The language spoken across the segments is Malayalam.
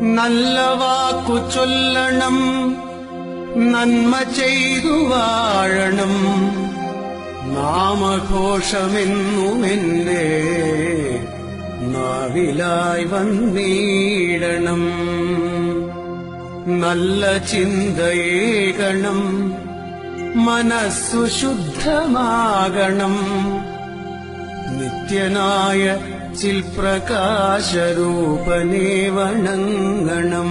നല്ല വാക്കു ചൊല്ലണം, നന്മ ചെയ്തു വാഴണം, നാമഘോഷമെന്നുമെന്റെ നാവിലായി വന്നിടണം. നല്ല ചിന്തയേകണം, മനസ്സു ശുദ്ധമാകണം, നിത്യനായ ചിൽപ്രകാശരൂപനെ വണങ്ങണം.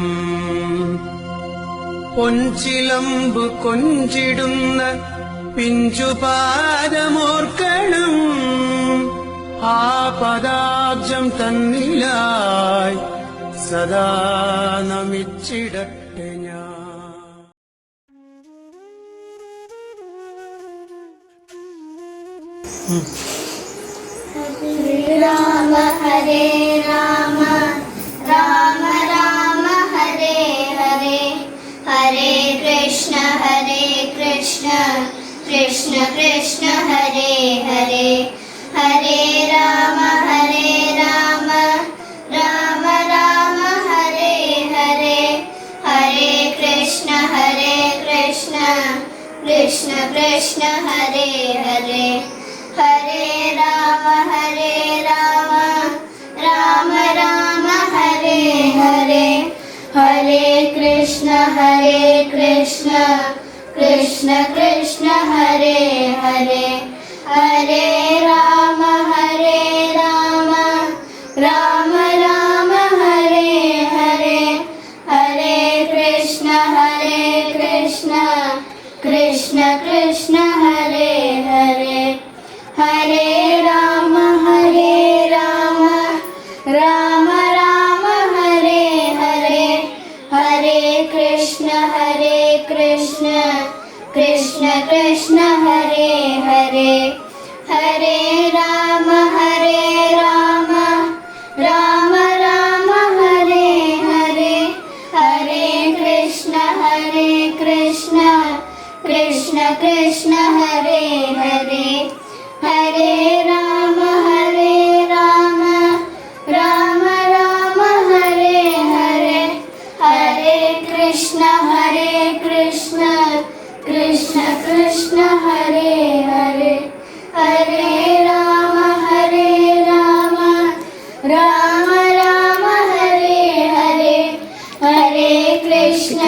പൊൻചിലമ്പ് കൊഞ്ചിടുന്ന പിഞ്ചുപാദമോർക്കണം, ആ പദാബ്ജം തന്നിലായി സദാ നമിച്ചിടട്ടെ ഞാൻ. രാമ ഹരേ രാമ രാമ രാമ ഹരേ ഹരേ, ഹരേ കൃഷ്ണ കൃഷ്ണ കൃഷ്ണ ഹരേ ഹരേ, ഹരേ രാമ രാമ രാമ ഹരേ ഹരേ, ഹരേ കൃഷ്ണ കൃഷ്ണ കൃഷ്ണ ഹരേ ഹരേ, ഹരേ രാമ രാമ രാമ ഹരേ ഹരേ, ഹരേ കൃഷ്ണ കൃഷ്ണ കൃഷ്ണ ഹരേ ഹരേ, ഹരേ രാമ രാമ രാമ ഹരേ ഹരേ, ഹരേ കൃഷ്ണ കൃഷ്ണ കൃഷ്ണ ഹരേ ഹരേ, ഹരേ രാമ രാമ രാമ ഹരേ ഹരേ, ഹരേ കൃഷ്ണ കൃഷ്ണ കൃഷ്ണ ഹരേ ഹരേ, ഹരേ രാമ രാമ രാമ ഹരേ ഹരേ, ഹരേ കൃഷ്ണ കൃഷ്ണ കൃഷ്ണ ഹരേ ഹരേ, ഹരേ രാമ രാമ രാമ ഹരേ ഹരേ, ഹരേ കൃഷ്ണ കൃഷ്ണ കൃഷ്ണ ഹരേ ഹരേ, ഹരേ രാമ രാമ രാമ ഹരേ ഹരേ, ഹരേ കൃഷ്ണ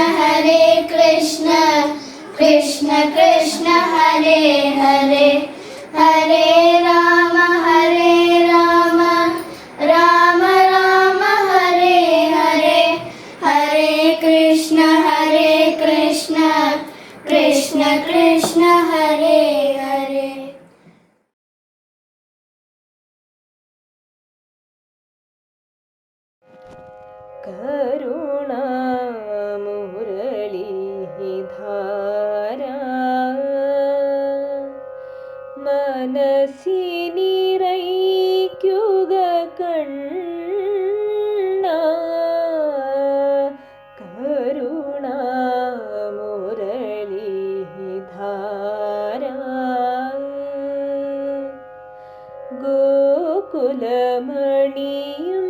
കൃഷ്ണ കൃഷ്ണ ഹരേ ഹരേ, ഹരേ രാമ രാമ രാമ ഹരേ ഹരേ, ഹരേ കൃഷ്ണ കൃഷ്ണ കൃഷ്ണ ഹരേ ഹരേ. കരുണാമുരളീധാര മനസ്സിനിറയ്ക്കുക കണ്ണ, കരുണാമുരളീധാര ഗോകുലമണിയും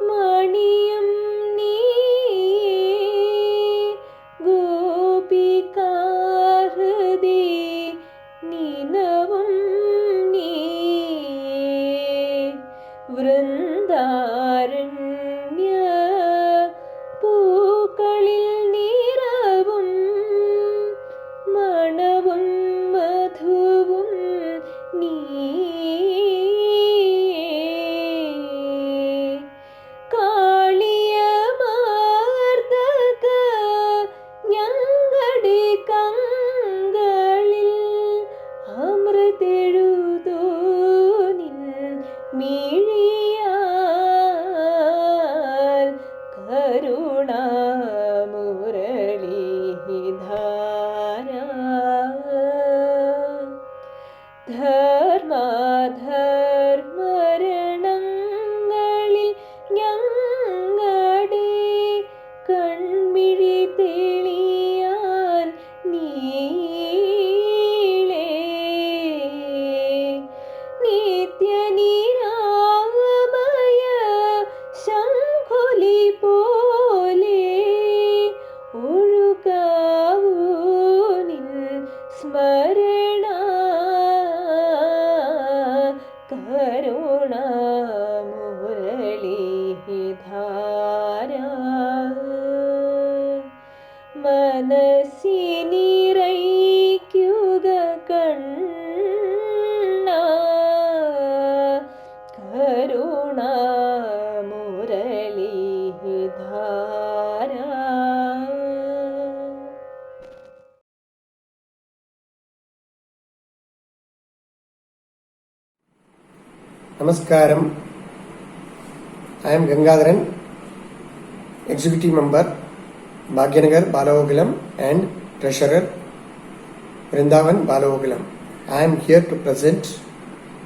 മണിയും നീ, ഗോപികാഹൃദി നിനവും പോലെ ഒഴുകാവൂ നിൻ സ്മരണ കരുണാമുരളീധാര മനസ്സിനിറയ്ക്കുക കണ്ണ കരുണാമുരളീധാര. Namaskaram. I am Gangadharan, Executive Member, Bhagyanagar Balagokulam and Treasurer, Vrindavan Balagokulam. I am here to present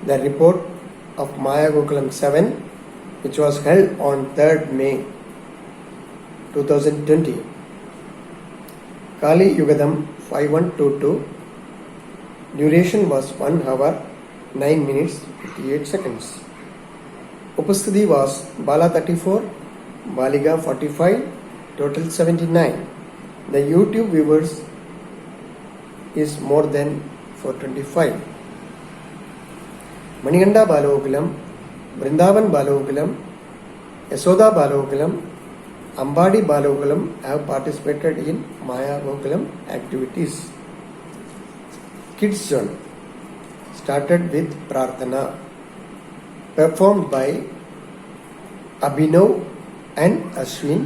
the report of Maya Gokulam 7, which was held on 3rd May 2020. Kali Yugadam 5122. Duration was 1 hour 9 minutes 58 seconds. Upasthiti was Bala 34, Baliga 45, total 79. The YouTube viewers is more than 425. Maniganda Balagokulam, Vrindavan Balagokulam, Yasoda Balagokulam, Ambadi Balagokulam have participated in Maya Gokulam activities. Kids Zone started with Prarthana, performed by Abhinav and Ashwin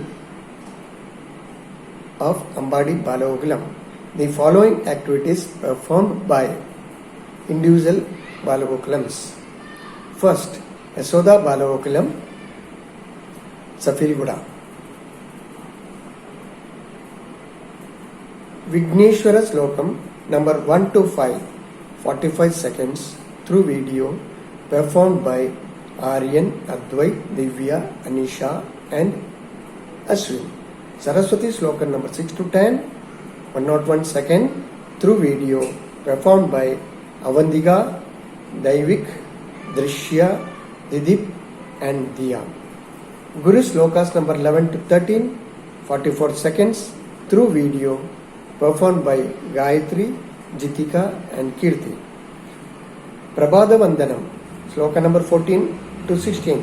of Ambadi Balagokulam. The following activities performed by individual Balagokulams. First, Yasoda Balagokulam, Safiriguda. Vigneshwara Slokam number 1 to 5, 45 seconds through video, performed by Aryan, Advait, Divya, Anisha and Ashwin. Saraswati Slokan number 6 to 10, 101 second through video, performed by Avandiga, Daivik, Drishya, Didip and Diya. Guru Slokas number 11 to 13, 44 seconds through video, performed by Gayatri, Jitika and Kirti. Prabhada Vandanam, Sloka number 14 to 16,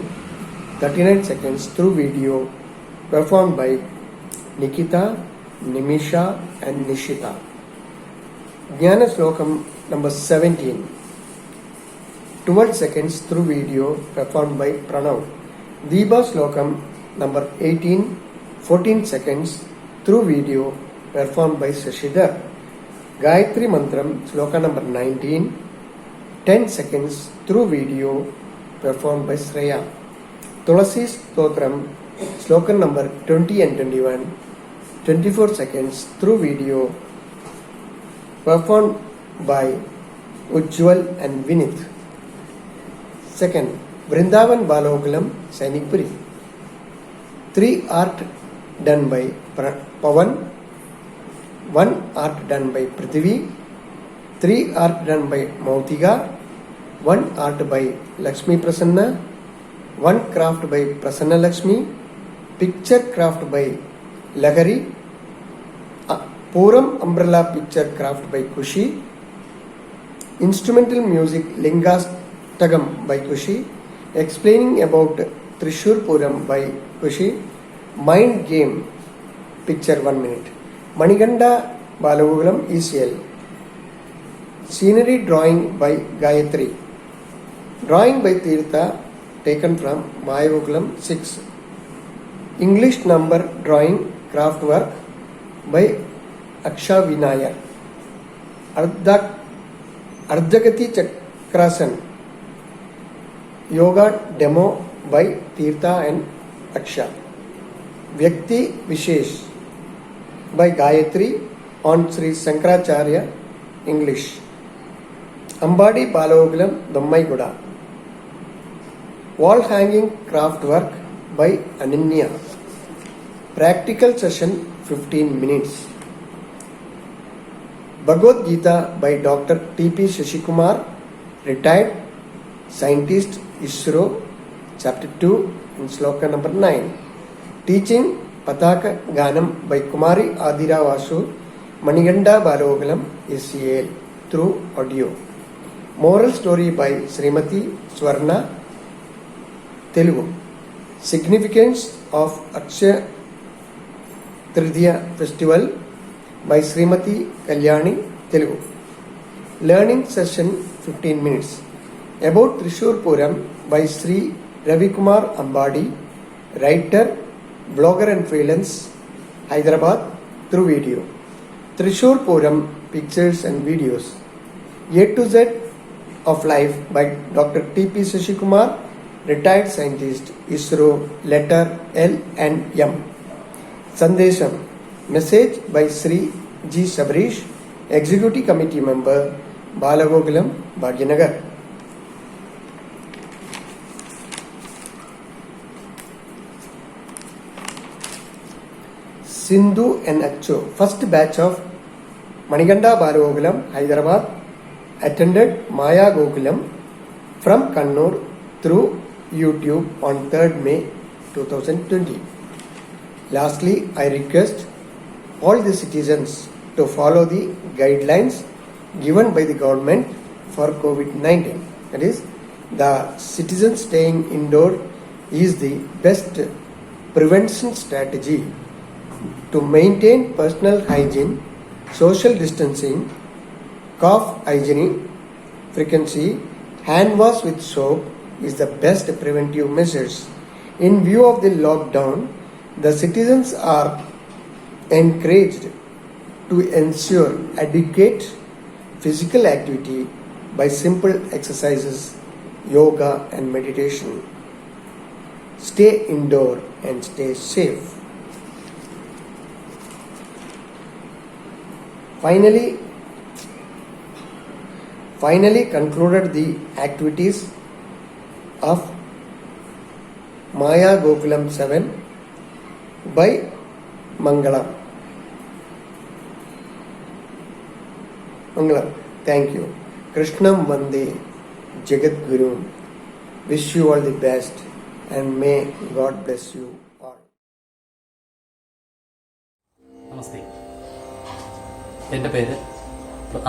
39 seconds through video, performed by Nikita, Nimisha and Nishita. Jnana Slokam number 17, 12 seconds through video, performed by Pranav. Deepa Slokam number 18, 14 seconds through video, performed by Shashidhar. Gayatri Mantram Sloka number 19, 10 seconds through video, performed by Shreya. Tulasi Stotram Sloka number 20 and 21, 24 seconds through video, performed by Ujjwal and Vinith. Second, Vrindavan Balagokulam Sainikpuri. 3 art done by Pavan, 1 art done by Prithvi, 3 art done by Mautiga, 1 art by Lakshmi Prasanna, 1 craft by Prasanna Lakshmi, picture craft by Lagari, Puram umbrella picture craft by Kushi, instrumental music Lingastagam by Kushi, explaining about Trishur Puram by Kushi, mind game picture 1 minute. Maniganda Balagokulam ECL. Scenery drawing by Gayatri. Drawing by Tirtha taken from Maya Gokulam 6. English number drawing craft work by Aksha Vinayar. Ardhagati Chakrasan. Yoga demo by Tirtha and Aksha. Vyakti Vishesh by Gayatri on Sri Sankaracharya English. Ambadi Balagokulam Dammaiguda. Wall hanging craft work by Ananya. Practical session 15 minutes. Bhagavad Gita by Dr. T.P. Shashikumar, retired scientist, ISRO, chapter 2 and sloka number 9. Teaching Pataka Ganam by Kumari Adira Vasu, Maniganda Balagokulam SCL through audio. Moral story by Srimati Swarna, Telugu. Significance of Akshaya Tritiya festival by Srimati Kalyani, Telugu. Learning session 15 minutes. About Trishur Puram by Sri Ravikumar Ambadi, writer, blogger and freelance, Hyderabad, through video. Trishur Puram pictures and videos. A to Z of life by Dr. T.P. Sashikumar, retired scientist, ISRO, letter L and M. Sandesham, message by Sri G. Sabrish, Executive Committee member, Balagokulam, Bhagyanagar. Sindhu and Acho, first batch of Maniganda Balagokulam, Hyderabad, attended Maya Gokulam from Kannur through YouTube on 3rd May 2020. Lastly, I request all the citizens to follow the guidelines given by the government for COVID-19. That is, the citizens staying indoor is the best prevention strategy to maintain personal hygiene, social distancing, cough hygiene frequency, hand wash with soap is the best preventive measures. In view of the lockdown, the citizens are encouraged to ensure adequate physical activity by simple exercises, yoga and meditation. Stay indoor and stay safe. Finally concluded the activities of Maya Gokulam 7 by Mangalam. Thank you. Krishnam Vande Jagat Guru. Wish you all the best and may God bless you all. നമസ്തേ, എൻ്റെ പേര്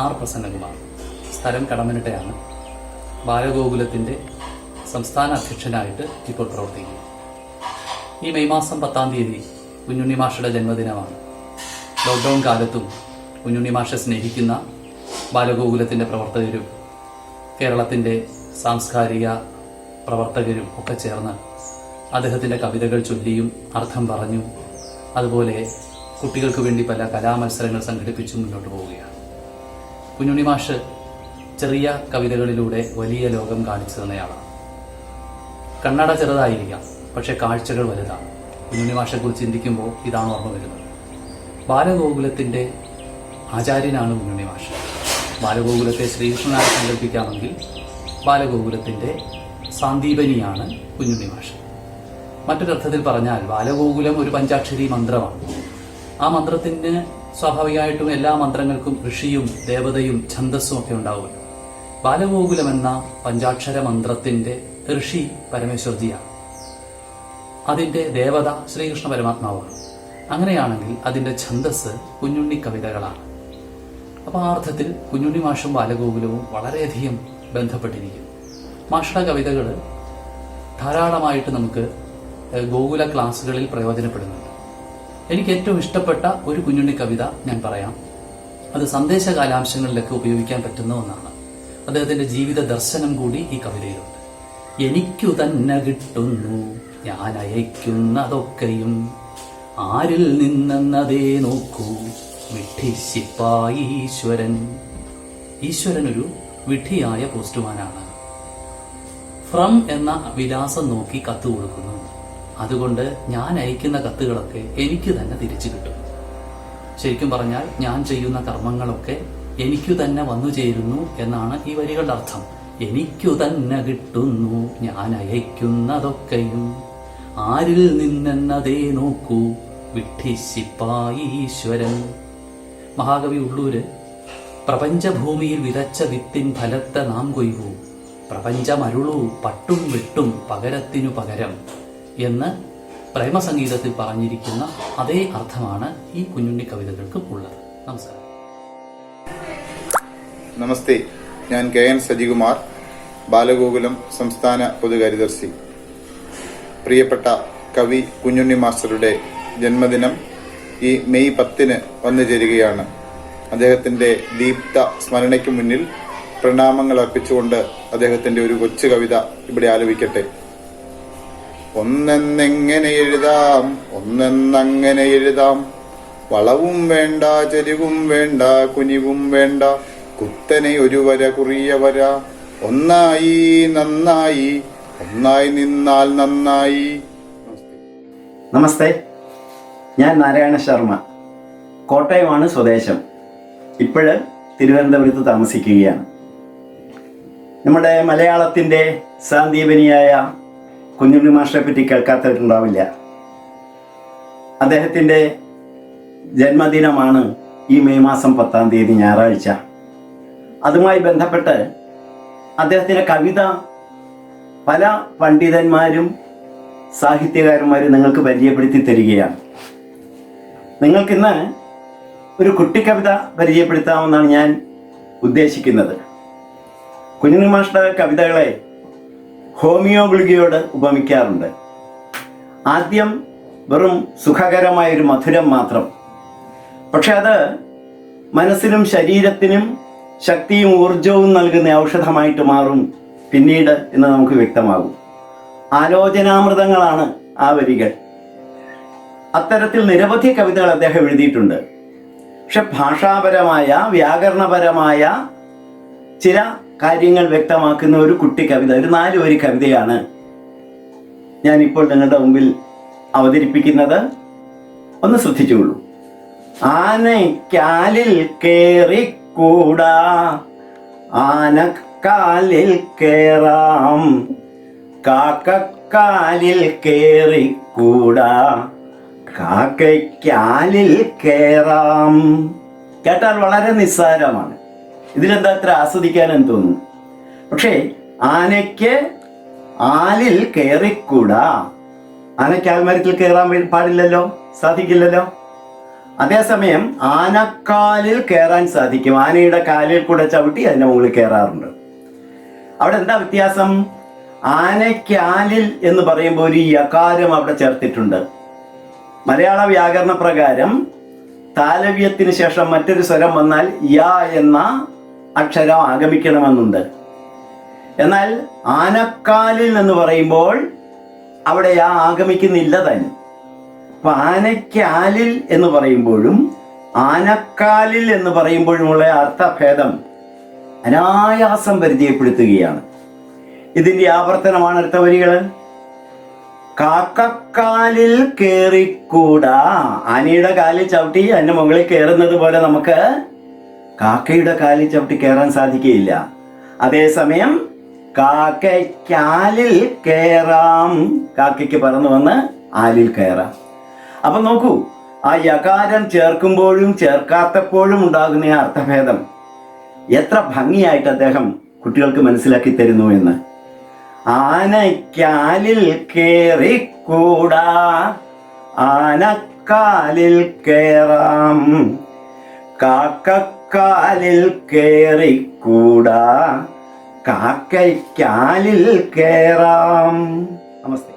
ആർ പ്രസന്നകുമാർ. സ്ഥലം കടമനിട്ടയാണ്. ബാലഗോകുലത്തിൻ്റെ സംസ്ഥാന അധ്യക്ഷനായിട്ട് ഇപ്പോൾ പ്രവർത്തിക്കുന്നു. ഈ മെയ് മാസം 10-ാം തീയതി കുഞ്ഞുണ്ണി മാഷയുടെ ജന്മദിനമാണ്. ലോക്ക്ഡൗൺ കാലത്തും കുഞ്ഞുണ്ണി മാഷെ സ്നേഹിക്കുന്ന ബാലഗോകുലത്തിൻ്റെ പ്രവർത്തകരും കേരളത്തിൻ്റെ സാംസ്കാരിക പ്രവർത്തകരും ഒക്കെ ചേർന്ന് അദ്ദേഹത്തിൻ്റെ കവിതകൾ ചൊല്ലിയും അർത്ഥം പറഞ്ഞും അതുപോലെ കുട്ടികൾക്ക് വേണ്ടി പല കലാമത്സരങ്ങൾ സംഘടിപ്പിച്ചു മുന്നോട്ട് പോവുകയാണ്. കുഞ്ഞുണ്ണി മാഷ് ചെറിയ കവിതകളിലൂടെ വലിയ ലോകം കാണിച്ചു തന്നയാളാണ്. കണ്ണട ചെറുതായിരിക്കാം, പക്ഷെ കാഴ്ചകൾ വലുതാണ്. കുഞ്ഞുണ്ണി മാഷെക്കുറിച്ച് ചിന്തിക്കുമ്പോൾ ഇതാണ് ഓർമ്മ വരുന്നത്. ബാലഗോകുലത്തിൻ്റെ ആചാര്യനാണ് കുഞ്ഞുണ്ണി മാഷ്. ബാലഗോകുലത്തെ ശ്രീകൃഷ്ണനായി സങ്കല്പിക്കാമെങ്കിൽ ബാലഗോകുലത്തിൻ്റെ സാന്ദീപനിയാണ് കുഞ്ഞുണ്ണി മാഷ്. മറ്റൊരർത്ഥത്തിൽ പറഞ്ഞാൽ ബാലഗോകുലം ഒരു പഞ്ചാക്ഷരി മന്ത്രമാണ്. ആ മന്ത്രത്തിന് സ്വാഭാവികമായിട്ടും എല്ലാ മന്ത്രങ്ങൾക്കും ഋഷിയും ദേവതയും ഛന്ദസ്സും ഒക്കെ ഉണ്ടാവുമല്ലോ. ബാലഗോകുലം എന്ന പഞ്ചാക്ഷര മന്ത്രത്തിന്റെ ഋഷി പരമേശ്വർജിയാണ്. അതിന്റെ ദേവത ശ്രീകൃഷ്ണ പരമാത്മാവാണ്. അങ്ങനെയാണെങ്കിൽ അതിന്റെ ഛന്ദസ് കുഞ്ഞുണ്ണി കവിതകളാണ്. അപ്പോൾ ആ അർത്ഥത്തിൽ കുഞ്ഞുണ്ണി മാഷും ബാലഗോകുലവും വളരെയധികം ബന്ധപ്പെട്ടിരിക്കുന്നു. മാഷയുടെ കവിതകൾ ധാരാളമായിട്ട് നമുക്ക് ഗോകുല ക്ലാസ്സുകളിൽ പ്രയോജനപ്പെടുന്നുണ്ട്. എനിക്ക് ഏറ്റവും ഇഷ്ടപ്പെട്ട ഒരു കുഞ്ഞുണ്ണി കവിത ഞാൻ പറയാം. അത് സന്ദേശ കാലാംശങ്ങളിലൊക്കെ ഉപയോഗിക്കാൻ പറ്റുന്ന ഒന്നാണ്. അദ്ദേഹത്തിന്റെ ജീവിത ദർശനം കൂടി ഈ കവിതയിലുണ്ട്. എനിക്കു തന്നെ കിട്ടുന്നു ഞാൻ അയക്കുന്നതൊക്കെയും, ആരിൽ നിന്നെന്നതേ നോക്കൂ വിഡ്ഢിശിപ്പായി ഈശ്വരൻ. ഈശ്വരൻ ഒരു വിഡ്ഢിയായ പോസ്റ്റ്മാനാണ്. ഫ്രം എന്ന വിലാസം നോക്കി കത്ത് കൊടുക്കുന്നു. അതുകൊണ്ട് ഞാൻ അയക്കുന്ന കത്തുകളൊക്കെ എനിക്ക് തന്നെ തിരിച്ചു കിട്ടും. ശരിക്കും പറഞ്ഞാൽ ഞാൻ ചെയ്യുന്ന കർമ്മങ്ങളൊക്കെ എനിക്കു തന്നെ വന്നു ചേരുന്നു എന്നാണ് ഈ വരികളുടെ അർത്ഥം. എനിക്കു തന്നെ കിട്ടുന്നു ഞാൻ അയക്കുന്നതൊക്കെയും, ആരിൽ നിന്നെന്നതേ നോക്കൂ വിഡ്ഢിശിപ്പായി ഈശ്വരൻ. മഹാകവി ഉള്ളൂര് പ്രപഞ്ചഭൂമിയിൽ വിതച്ച വിത്തിൻ ഫലത്തെ നാം കൊയ്യൂ, പ്രപഞ്ചമരുളൂ പട്ടും വിട്ടും പകരത്തിനു പകരം എന്ന് പ്രേമസംഗീതത്തിൽ പറഞ്ഞിരിക്കുന്ന അതേ അർത്ഥമാണ് ഈ കുഞ്ഞുണ്ണി കവിതകൾക്കും ഉള്ളത്. നമസ്കാരം. നമസ്തേ, ഞാൻ KN സജികുമാർ, ബാലഗോകുലം സംസ്ഥാന പൊതുകാര്യദർശി. പ്രിയപ്പെട്ട കവി കുഞ്ഞുണ്ണി മാസ്റ്ററുടെ ജന്മദിനം ഈ മെയ് 10 വന്നു ചേരുകയാണ്. അദ്ദേഹത്തിന്റെ ദീപ്ത സ്മരണയ്ക്ക് മുന്നിൽ പ്രണാമങ്ങൾ അർപ്പിച്ചുകൊണ്ട് അദ്ദേഹത്തിന്റെ ഒരു കൊച്ചു കവിത ഇവിടെ ആലപിക്കട്ടെ. ഒന്നെന്നെങ്ങനെ എഴുതാം, ഒന്നെന്നങ്ങനെ എഴുതാം, വളവും വേണ്ട, ചെരിവും വേണ്ട, കുനിവും വേണ്ട, കുത്തനെ ഒരു വര കുറിയ വര, ഒന്നായി നന്നായി, ഒന്നായി നിന്നാൽ നന്നായി. നമസ്തേ, ഞാൻ നാരായണ ശർമ്മ. കോട്ടയമാണ് സ്വദേശം. ഇപ്പോഴ് തിരുവനന്തപുരത്ത് താമസിക്കുകയാണ്. നമ്മുടെ മലയാളത്തിൻ്റെ സാന്ദീപനിയായ കുഞ്ഞുണ്ണി മാസ്റ്ററെ പറ്റി കേൾക്കാത്തവരുണ്ടാവില്ല. അദ്ദേഹത്തിൻ്റെ ജന്മദിനമാണ് ഈ മെയ് മാസം 10 ഞായറാഴ്ച. അതുമായി ബന്ധപ്പെട്ട് അദ്ദേഹത്തിൻ്റെ കവിത പല പണ്ഡിതന്മാരും സാഹിത്യകാരന്മാരും നിങ്ങൾക്ക് പരിചയപ്പെടുത്തി തരികയാണ്. നിങ്ങൾക്കിന്ന് ഒരു കുട്ടിക്കവിത പരിചയപ്പെടുത്താമെന്നാണ് ഞാൻ ഉദ്ദേശിക്കുന്നത്. കുഞ്ഞുണ്ണി മാസ്റ്ററുടെ കവിതകളെ ഹോമിയോ ഗുളികയോട് ഉപമിക്കാറുണ്ട്. ആദ്യം വെറും സുഖകരമായൊരു മധുരം മാത്രം, പക്ഷെ അത് മനസ്സിനും ശരീരത്തിനും ശക്തിയും ഊർജവും നൽകുന്ന ഔഷധമായിട്ട് മാറും പിന്നീട് എന്ന് നമുക്ക് വ്യക്തമാകും. ആലോചനാമൃതങ്ങളാണ് ആ വരികൾ. അത്തരത്തിൽ നിരവധി കവിതകൾ അദ്ദേഹം എഴുതിയിട്ടുണ്ട്. പക്ഷെ ഭാഷാപരമായ വ്യാകരണപരമായ ചില കാര്യങ്ങൾ വ്യക്തമാക്കുന്ന ഒരു കുട്ടി കവിത, ഒരു 4 വരി കവിതയാണ് ഞാനിപ്പോൾ നിങ്ങളുടെ മുമ്പിൽ അവതരിപ്പിക്കുന്നത്. ഒന്ന് ശ്രദ്ധിച്ചുകൊള്ളൂ. ആനക്കാലിൽ കേറിക്കൂടാ, ആനക്കാലിൽ കേറാം, കാക്കക്കാലിൽ കേറിക്കൂടാ, കാക്കയ്ക്കാലിൽ കേറാം. കേട്ടാൽ വളരെ നിസ്സാരമാണ്. ഇതിലെന്താ അത്ര ആസ്വദിക്കാനെന്ന് തോന്നുന്നു. പക്ഷേ ആനയ്ക്ക് ആലിൽ കയറിക്കൂടാ. ആനയ്ക്ക് ആൽമരത്തിൽ കയറാൻ പാടില്ലല്ലോ, സാധിക്കില്ലല്ലോ. അതേസമയം ആനക്കാലിൽ കയറാൻ സാധിക്കും. ആനയുടെ കാലിൽ കൂടെ ചവിട്ടി അതിൻ്റെ മുകളിൽ കയറാറുണ്ട്. അവിടെ എന്താ വ്യത്യാസം? ആനക്കാലിൽ എന്ന് പറയുമ്പോൾ ഒരു യകാരം അവിടെ ചേർത്തിട്ടുണ്ട്. മലയാള വ്യാകരണ പ്രകാരം താലവ്യത്തിന് ശേഷം മറ്റൊരു സ്വരം വന്നാൽ യ എന്ന അക്ഷരം ആഗമിക്കണമെന്നുണ്ട്. എന്നാൽ ആനക്കാലിൽ എന്ന് പറയുമ്പോൾ അവിടെ യാ ആഗമിക്കുന്നില്ല തന്നെ. അപ്പൊ ആനക്കാലിൽ എന്ന് പറയുമ്പോഴും ആനക്കാലിൽ എന്ന് പറയുമ്പോഴുമുള്ള അർത്ഥഭേദം അനായാസം പരിചയപ്പെടുത്തുകയാണ്. ഇതിന്റെ ആവർത്തനമാണ് അടുത്ത വരികൾ. കാക്കക്കാലിൽ കേറിക്കൂടാ. ആനയുടെ കാലിൽ ചവിട്ടി അതിന്റെ മുകളിൽ കയറുന്നത് പോലെ നമുക്ക് കാക്കയുടെ കാലിൽ ചവിട്ടി കയറാൻ സാധിക്കുകയില്ല. അതേസമയം കാക്കയ്ക്കാലിൽ കയറാം. കാക്കയ്ക്ക് പറന്നു വന്ന് ആലിൽ കയറാം. അപ്പൊ നോക്കൂ, ആ യകാരം ചേർക്കുമ്പോഴും ചേർക്കാത്തപ്പോഴും ഉണ്ടാകുന്ന ആ അർത്ഥഭേദം എത്ര ഭംഗിയായിട്ട് അദ്ദേഹം കുട്ടികൾക്ക് മനസ്സിലാക്കി തരുന്നു എന്ന്. ആനക്കാലിൽ കേറിക്കൂടാ, ആനക്കാലിൽ കേറാം, കാക്കക്കാലിൽ കേറിക്കൂടാ, കാക്കയ്ക്കാലിൽ കേറാം. നമസ്തേ.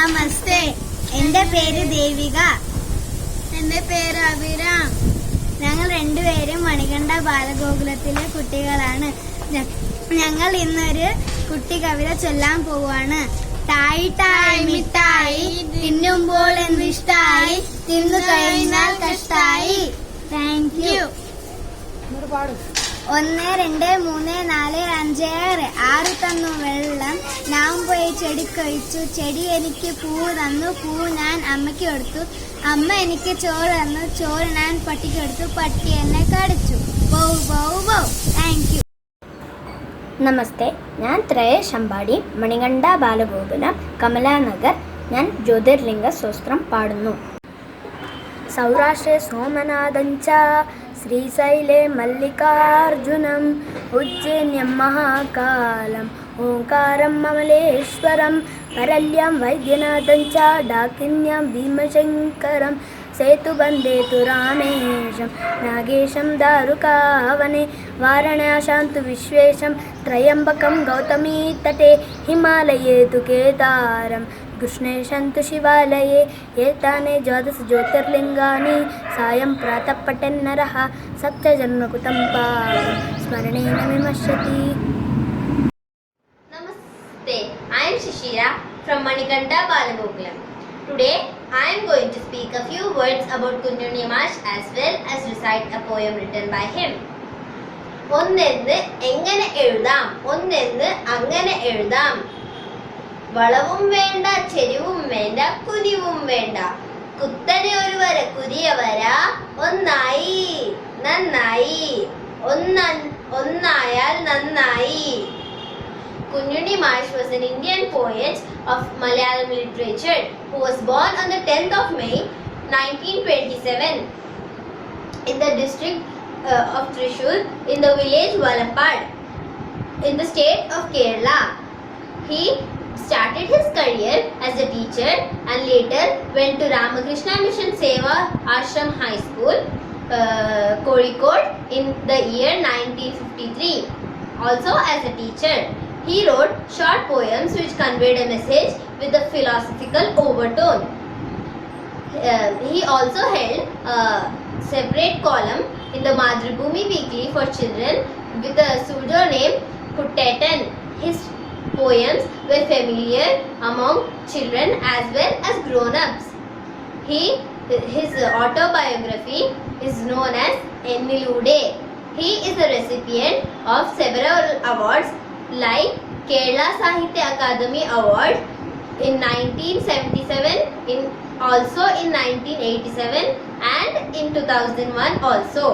നമസ്തേ, എന്റെ പേര് ദേവിക. എന്റെ പേര് അഭിരാം. ഞങ്ങൾ രണ്ടുപേരും മണികണ്ഠ ബാലഗോകുലത്തിലെ കുട്ടികളാണ്. ഞങ്ങൾ ഇന്നൊരു കുട്ടി കവിത ചൊല്ലാൻ പോവാണ്. ടായി ടായി മിഠായി തിന്നുമ്പോൾ എന്തിഷ്ടായി, തിന്നു കഴിഞ്ഞാൽ കഷ്ടായി. Thank you. 1 2 3 4 5 6 6 തന്നു വെള്ളം, ഞാൻ പോയി ചെടിക്കൊഴിച്ചു, ചെടി എനിക്ക് പൂവ് തന്നു, പൂവ് ഞാൻ അമ്മയ്ക്ക് കൊടുത്തു, അമ്മ എനിക്ക് ചോറ് തന്നു, ചോറ് ഞാൻ പട്ടിക്ക് കൊടുത്തു, പട്ടി എന്നെ കടിച്ചു. Bow bow bow. Thank you. നമസ്തേ, ഞാൻ ത്രയേഷ് അമ്പാടി, മണികണ്ഠ ബാലഗോകുലം, കമലാനഗർ. ഞാൻ ജ്യോതിർലിംഗ സ്തോത്രം പാടുന്നു. സൗരാഷ്ട്രേ സോമനാഥഞ്ച ശ്രീശൈലേ മല്ലികാർജുനം, ഉജ്ജയിന്യം മഹാകാലം, ഓംകാരം അമലേശ്വരം, പരല്യം വൈദ്യനാഥം ച ഡാകിന്യം ഭീമശങ്കരം, സേതുബന്ധേ തു രാമേശം നാഗേശം ദാരുകാവനെ, വാരണാശാന്തു വിശ്വേശം, ത്രയംബകം ഗൗതമീ തटे, ഹിമാലയേ തു കേദാരം, കൃഷ്ണേശന്തു ശിവാലയേ. ഏതാനി ദ്വാദശ ജ്യോതിർലിംഗാനി, സായം പ്രാതഃ പഠന്നരഃ സപ്തജന്മകൃതം പാപം സ്മരണേന വിനശ്യതി. Namaste, I am Shishira from Manikanta Balagokulam. Today I am going to speak a few words about Kunjunni Mash as well as recite a poem written by him. ഒന്നെന്ന് എങ്ങനെ എഴുതാം, ഒന്നെന്ന് അങ്ങനെ എഴുതാം, വളവും വേണ്ട ചെരിവും വേണ്ട കുനിവും വേണ്ട, കുത്തനെ ഒരു വര കുരിയ വര, ഒന്നായി നന്നായി, ഒന്നായാൽ നന്നായി. Kunjunni Mash was an Indian poet of Malayalam literature who was born on the 10th of May 1927 in the district of Thrissur in the village Valappad in the state of Kerala. He started his career as a teacher and later went to Ramakrishna Mission Seva Ashram High School, Kozhikode in the year 1953. Also as a teacher, he wrote short poems which conveyed a message with a philosophical overtone. He also held a separate column in the Madhrubhumi Weekly for children with a pseudonym Kuttetan. His poems were familiar among children as well as grown-ups. His autobiography is known as Ennilude. He is a recipient of several awards like Kerala Sahitya Akademi Award in 1977, also in 1987 and in 2001 also.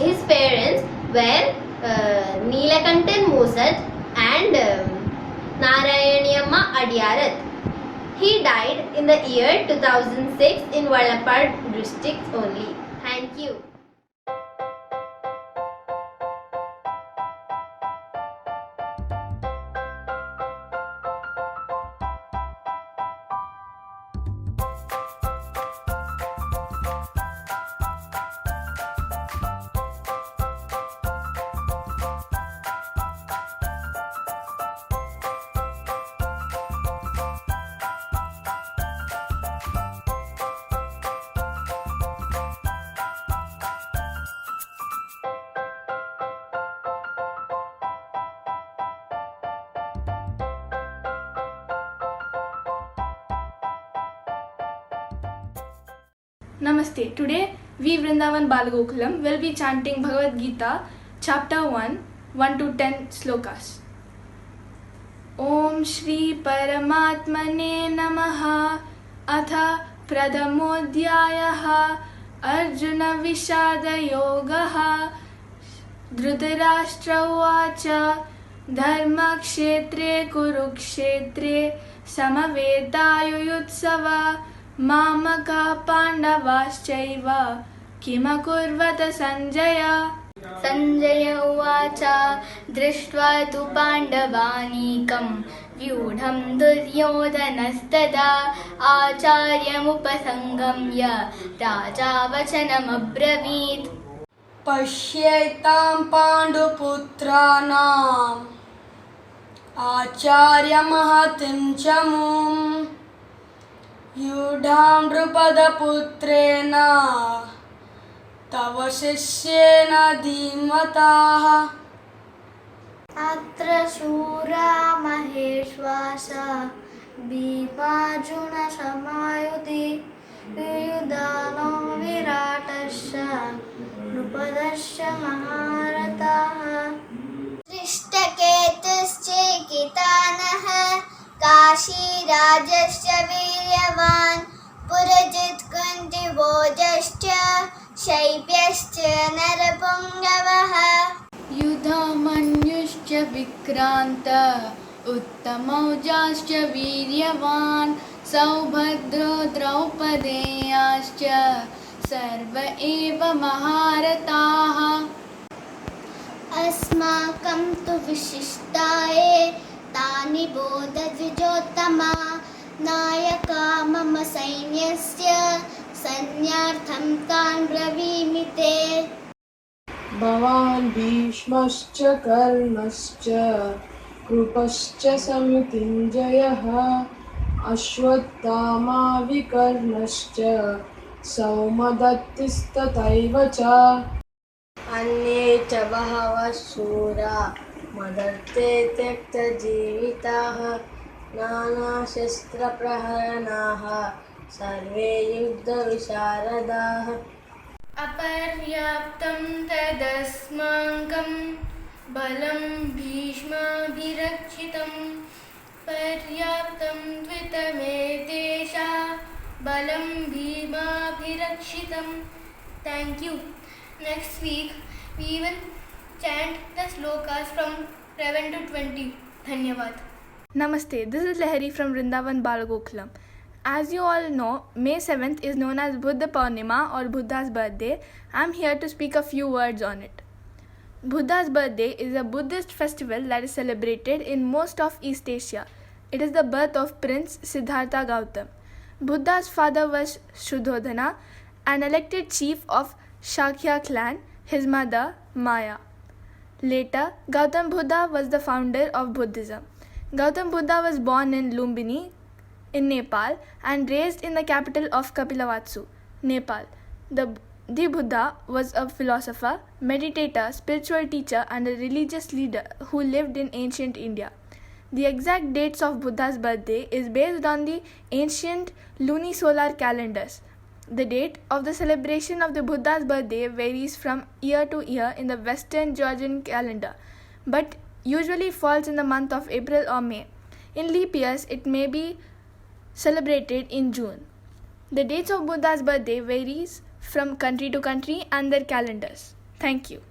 His parents were Neelakantan Musat and Narayaniyamma Adiyarath. He died in the year 2006 in Valappad district only. Thank you. Namaste. Today we Vrindavan Balagokulam will be chanting Bhagavad Gita chapter 1 1 to 10 slokas. Om Shri Paramatmane Namaha. Atha Pradhamodhyayaha Arjuna Vishada Yogaha. Dhritarashtra Uvacha Dharma Kshetre Kurukshetre Samavetaayuyutsava मामका पाण्डवाश्चैव किमकुर्वत Sanjay. Sanjay उवाच दृष्ट्वा तु पाण्डवानीकं व्यूढं दुर्योधनस्तदा आचार्यमुपसङ्गम्य राजा वचनमब्रवीत्. पश्येतां पाण्डुपुत्राणां आचार्य महतिं च मुं युधां नृपदपुत्रेण तव शिष्येन धीमताः अत्र शूरा महेश्वास भीमार्जुनसमायुधि युयुधानो विराटश्च नृपदश्च महारथाः दृष्टकेतुश्चेकितानः काशीराजश्च वीर्यवान् पुरजित् कुन्तिभोजश्च शैब्यश्च नरपुङ्गवः युधामन्युश्च विक्रान्त उत्तमौजाश्च वीर्यवान् सौभद्रो द्रौपदेयाश्च सर्व एव महारथाः अस्माकं तु विशिष्टाये तानि बोधद्विजोत्तमा नायका मम सैन्यस्य सैन्यार्थं तान् ब्रवीमि ते भवान् भीष्मश्च कर्णश्च कृपश्च समितिञ्जयः अश्वत्थामा विकर्णश्च सौमदत्तिस्तथैव च अन्ये च बहवः शूरा मदर्थे त्यक्तजीविताः नानाशस्त्रप्रहरणाः सर्वे युद्धविशारदाः अपर्याप्तं तदस्माकं बलं भीष्माभिरक्षितं पर्याप्तं द्वितमेतेषा बलं भीमाभिरक्षितं. Thank you. Next week we will chant the slokas from 11 to 20. Dhanyavad. Namaste, this is Lahari from Vrindavan Balagokulam. As you all know, May 7th is known as Buddha Purnima or Buddha's birthday. I am here to speak a few words on it. Buddha's birthday is a Buddhist festival that is celebrated in most of East Asia. It is the birth of Prince Siddhartha Gautam. Buddha's father was Shuddhodhana, an elected chief of Shakya clan, his mother Maya. Later, Gautam Buddha was the founder of Buddhism. Gautam Buddha was born in Lumbini in Nepal and raised in the capital of Kapilavastu, Nepal. The Buddha was a philosopher, meditator, spiritual teacher and a religious leader who lived in ancient India. The exact dates of Buddha's birthday is based on the ancient lunisolar calendars. The date of the celebration of the Buddha's birthday varies from year to year in the Western Georgian calendar, but usually falls in the month of April or May. In leap years, it may be celebrated in June. The dates of Buddha's birthday varies from country to country and their calendars. Thank you.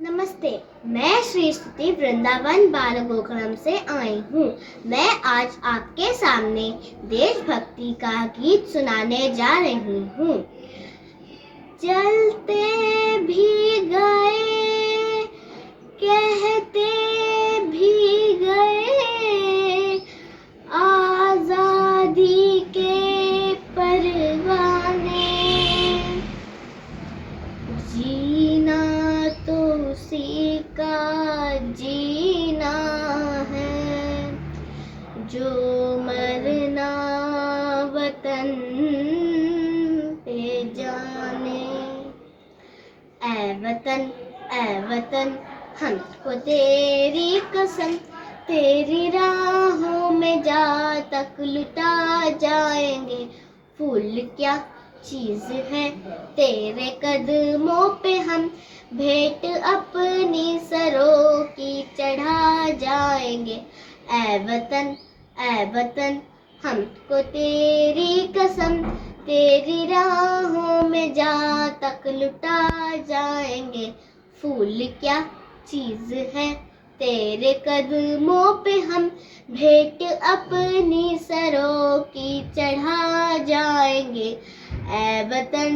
नमस्ते, मैं श्री स्तुति वृंदावन बालगोकुलम से आई हूँ। मैं आज आपके सामने देशभक्ति का गीत सुनाने जा रही हूँ। चलते भी गए, कहते भी गए, आजादी के परवाने, जीना तो उसी का जीना है, जो मरना वतन पे जाने। ऐ वतन हमको तेरी कसम, तेरी राहों में जा तक लुटा जाएंगे। फूल क्या चीज है तेरे कदमों पे हम, भेंट अपनी सरों की चढ़ा जाएंगे। ऐ वतन हमको तेरी कसम, तेरी राहों में जा तक लुटा जाएंगे। फूल क्या चीज है तेरे कदमों पे हम, भेंट अपनी सरों की चढ़ा जाएंगे। ऐ वतन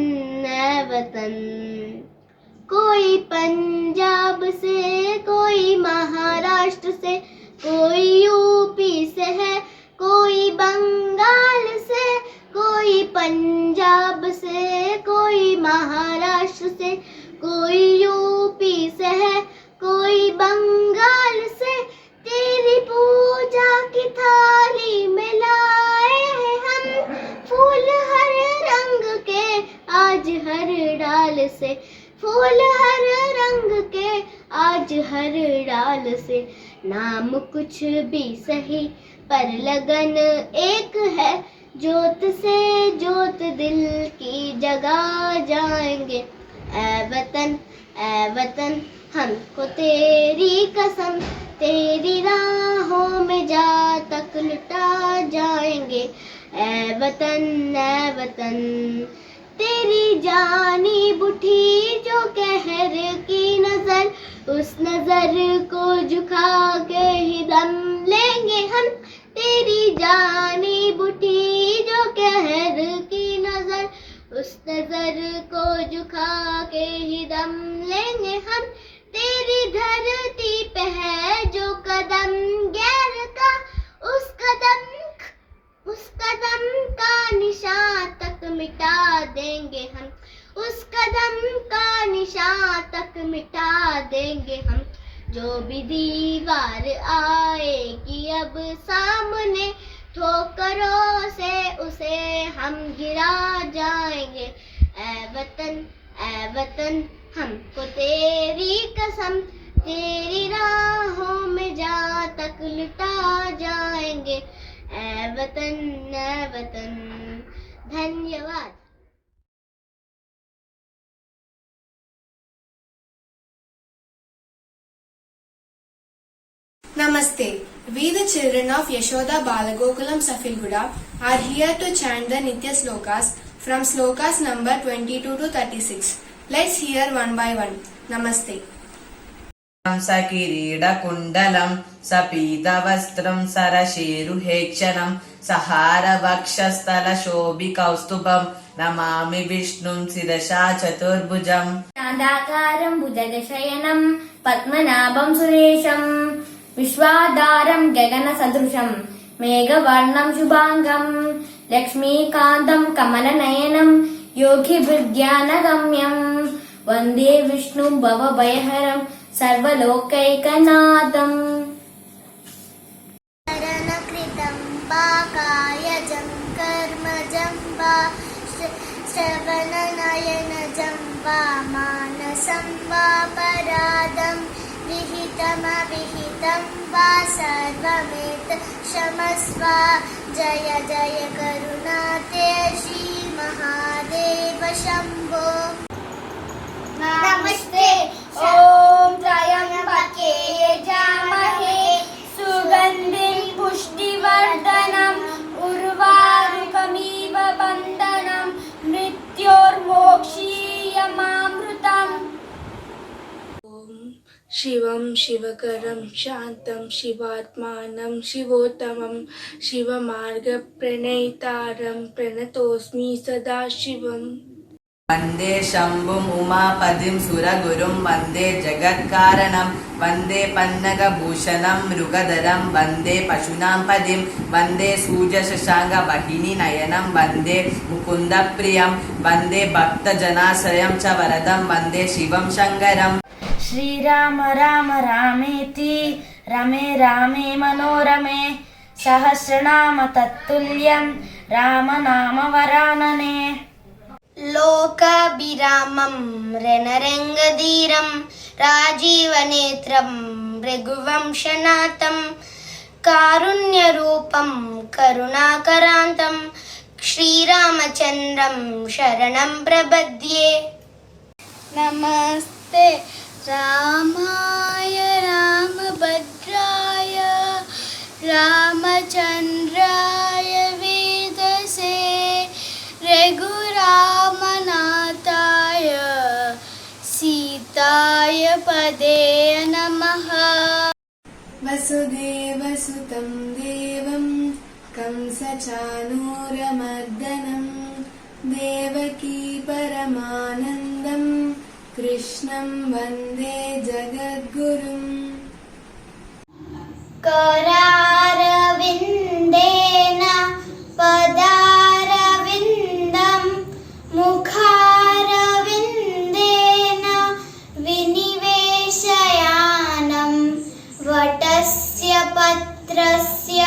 कोई पंजाब से, कोई महाराष्ट्र से, कोई यूपी से है, कोई बंगाल से, कोई पंजाब से, कोई महाराष्ट्र से, कोई यूपी से है, कोई बंगाल से। तेरे से, फूल हर रंग के आज हर डाल से। नाम कुछ भी सही पर लगन एक है, जोत से जोत दिल की जगा जाएंगे। ए वतन हमको तेरी कसम, तेरी राहों में जा तक लुटा जाएंगे। ए वतन तेरी जानी बुठी जो कहर की नजर, उस नजर को झुका के ही दम लेंगे हम। तेरी जानी बुठी जो कहर की नजर, उस नजर को झुका के ही दम लेंगे हम। तेरी धरती पे है जो कदम गैर का, उस कदम का निशान तक मिटा देंगे हम। उस कदम का निशान तक मिटा देंगे हम। जो भी दीवार आएगी अब सामने, ठोकरों से उसे हम गिरा जाएंगे। ए वतन हमको तेरी कसम, तेरी राहों में जा तक लुटा जाएंगे। ए वतन धन्यवाद। Namaste. We, the children of Yashoda Balagokulam Safilguda, are here to chant the Nitya Slokas from Slokas number 22 to 36. Let's hear one by one. Namaste. सकिरीडकुण्डलं सपीतवस्त्रं सरशेरुहेक्षणं सहारवक्षस्थलशोभिकौस्तुभं Namami विष्णुं शिरसा चतुर्भुजम्। नादाकारं भुजगशयनं पद्मनाभं सुरेशं, विश्वाधारं गगनसदृशं मेघवर्णं शुभाङ्गं, लक्ष्मीकान्तं कमलनयनं योगिभिर्ध्यानगम्यं, वन्दे विष्णुं भवभयहरं सर्वलोकैकनाथम्। शरणकृतं वा कायजं कर्मजं वा श्रवणनयनजं वा मानसं वा परादं, विहितमविहितं वा सर्वमेत क्षमस्व। जय जय करुणाते श्री महादेव शम्भो। नमस्ते। ॐ त्र्यम्बके यजामहे सुगन्धिं पुष्टिवर्धनम् उर्वारुकमिव बन्धनं मृत्योर्मोक्षीयमामृतम्। शिवं शिवकरं शान्तं शिवात्मानं शिवोत्तमं शिवमार्गप्रणेतारं प्रणतोऽस्मि सदा शिवम्। वन्दे शम्भुम् उमापतिं सुरगुरुं वन्दे जगत्कारणं वन्दे पन्नगभूषणं मृगधरं वन्दे पशूनां पदिं वन्दे सूर्यशशाङ्कवाहिनीनयनं वन्दे मुकुन्दप्रियं वन्दे भक्तजनाश्रयं च वरदं वन्दे शिवं शङ्करम्। श्रीराम राम रामेति रमे रामे मनोरमे, सहस्रनाम तत्तुल्यं रामनाम वरानने। लोकाभिरामं रणरङ्गधीरं राजीवनेत्रं रघुवंशनाथं, कारुण्यरूपं करुणाकरान्तं श्रीरामचन्द्रं शरणं प्रपद्ये। नमस्ते। रामाय रामभद्राय रामचन्द्राय वेदसे, रघुरामनाथाय सीताय पदे नमः। वसुदेवसुतं देवं कंसचाणूरमर्दनं, देवकी परमानन्दं कृष्णं वन्दे जगद्गुरुम्। करारविन्देन पदारविन्दं, मुखारविन्देन विनिवेशयानं, वटस्य पत्रस्य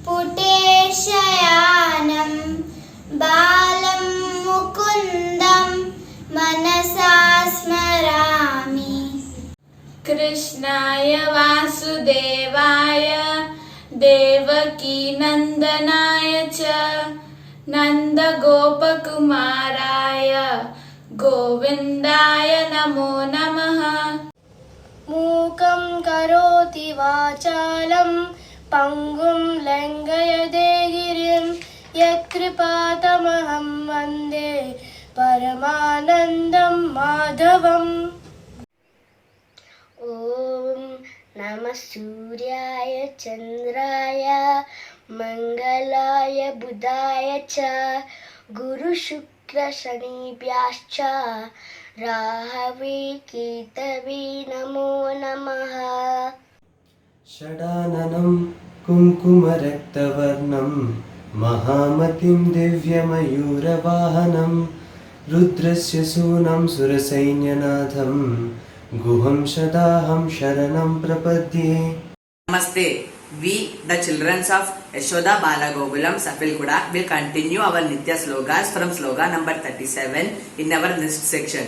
पुटेशयानं, बालं मुकुन्दं मनसा कृष्णाय वासुदेवाय देवकी नन्दनाय च नन्दगोपकुमाराय गोविन्दाय नमो नमः। मूकं करोति वाचालं पङ्गुं लङ्घयते गिरिं यत्कृपातमहं वन्दे परमानन्दं माधवम्। ॐ नमः सूर्याय चन्द्राय मङ्गलाय बुधाय च गुरुशुक्रशनिभ्यश्च राहवे केतवे नमो नमः। षडाननं कुङ्कुमरक्तवर्णं महामतिं दिव्यमयूरवाहनं रुद्रस्य सूनं सुरसैन्यनाथं गुहं सदाहं शरणं प्रपद्ये। Namaste. We, the children of Yashoda Balagokulam, Safilkuda, will continue our Nitya slogas from sloga number 37 in our next section.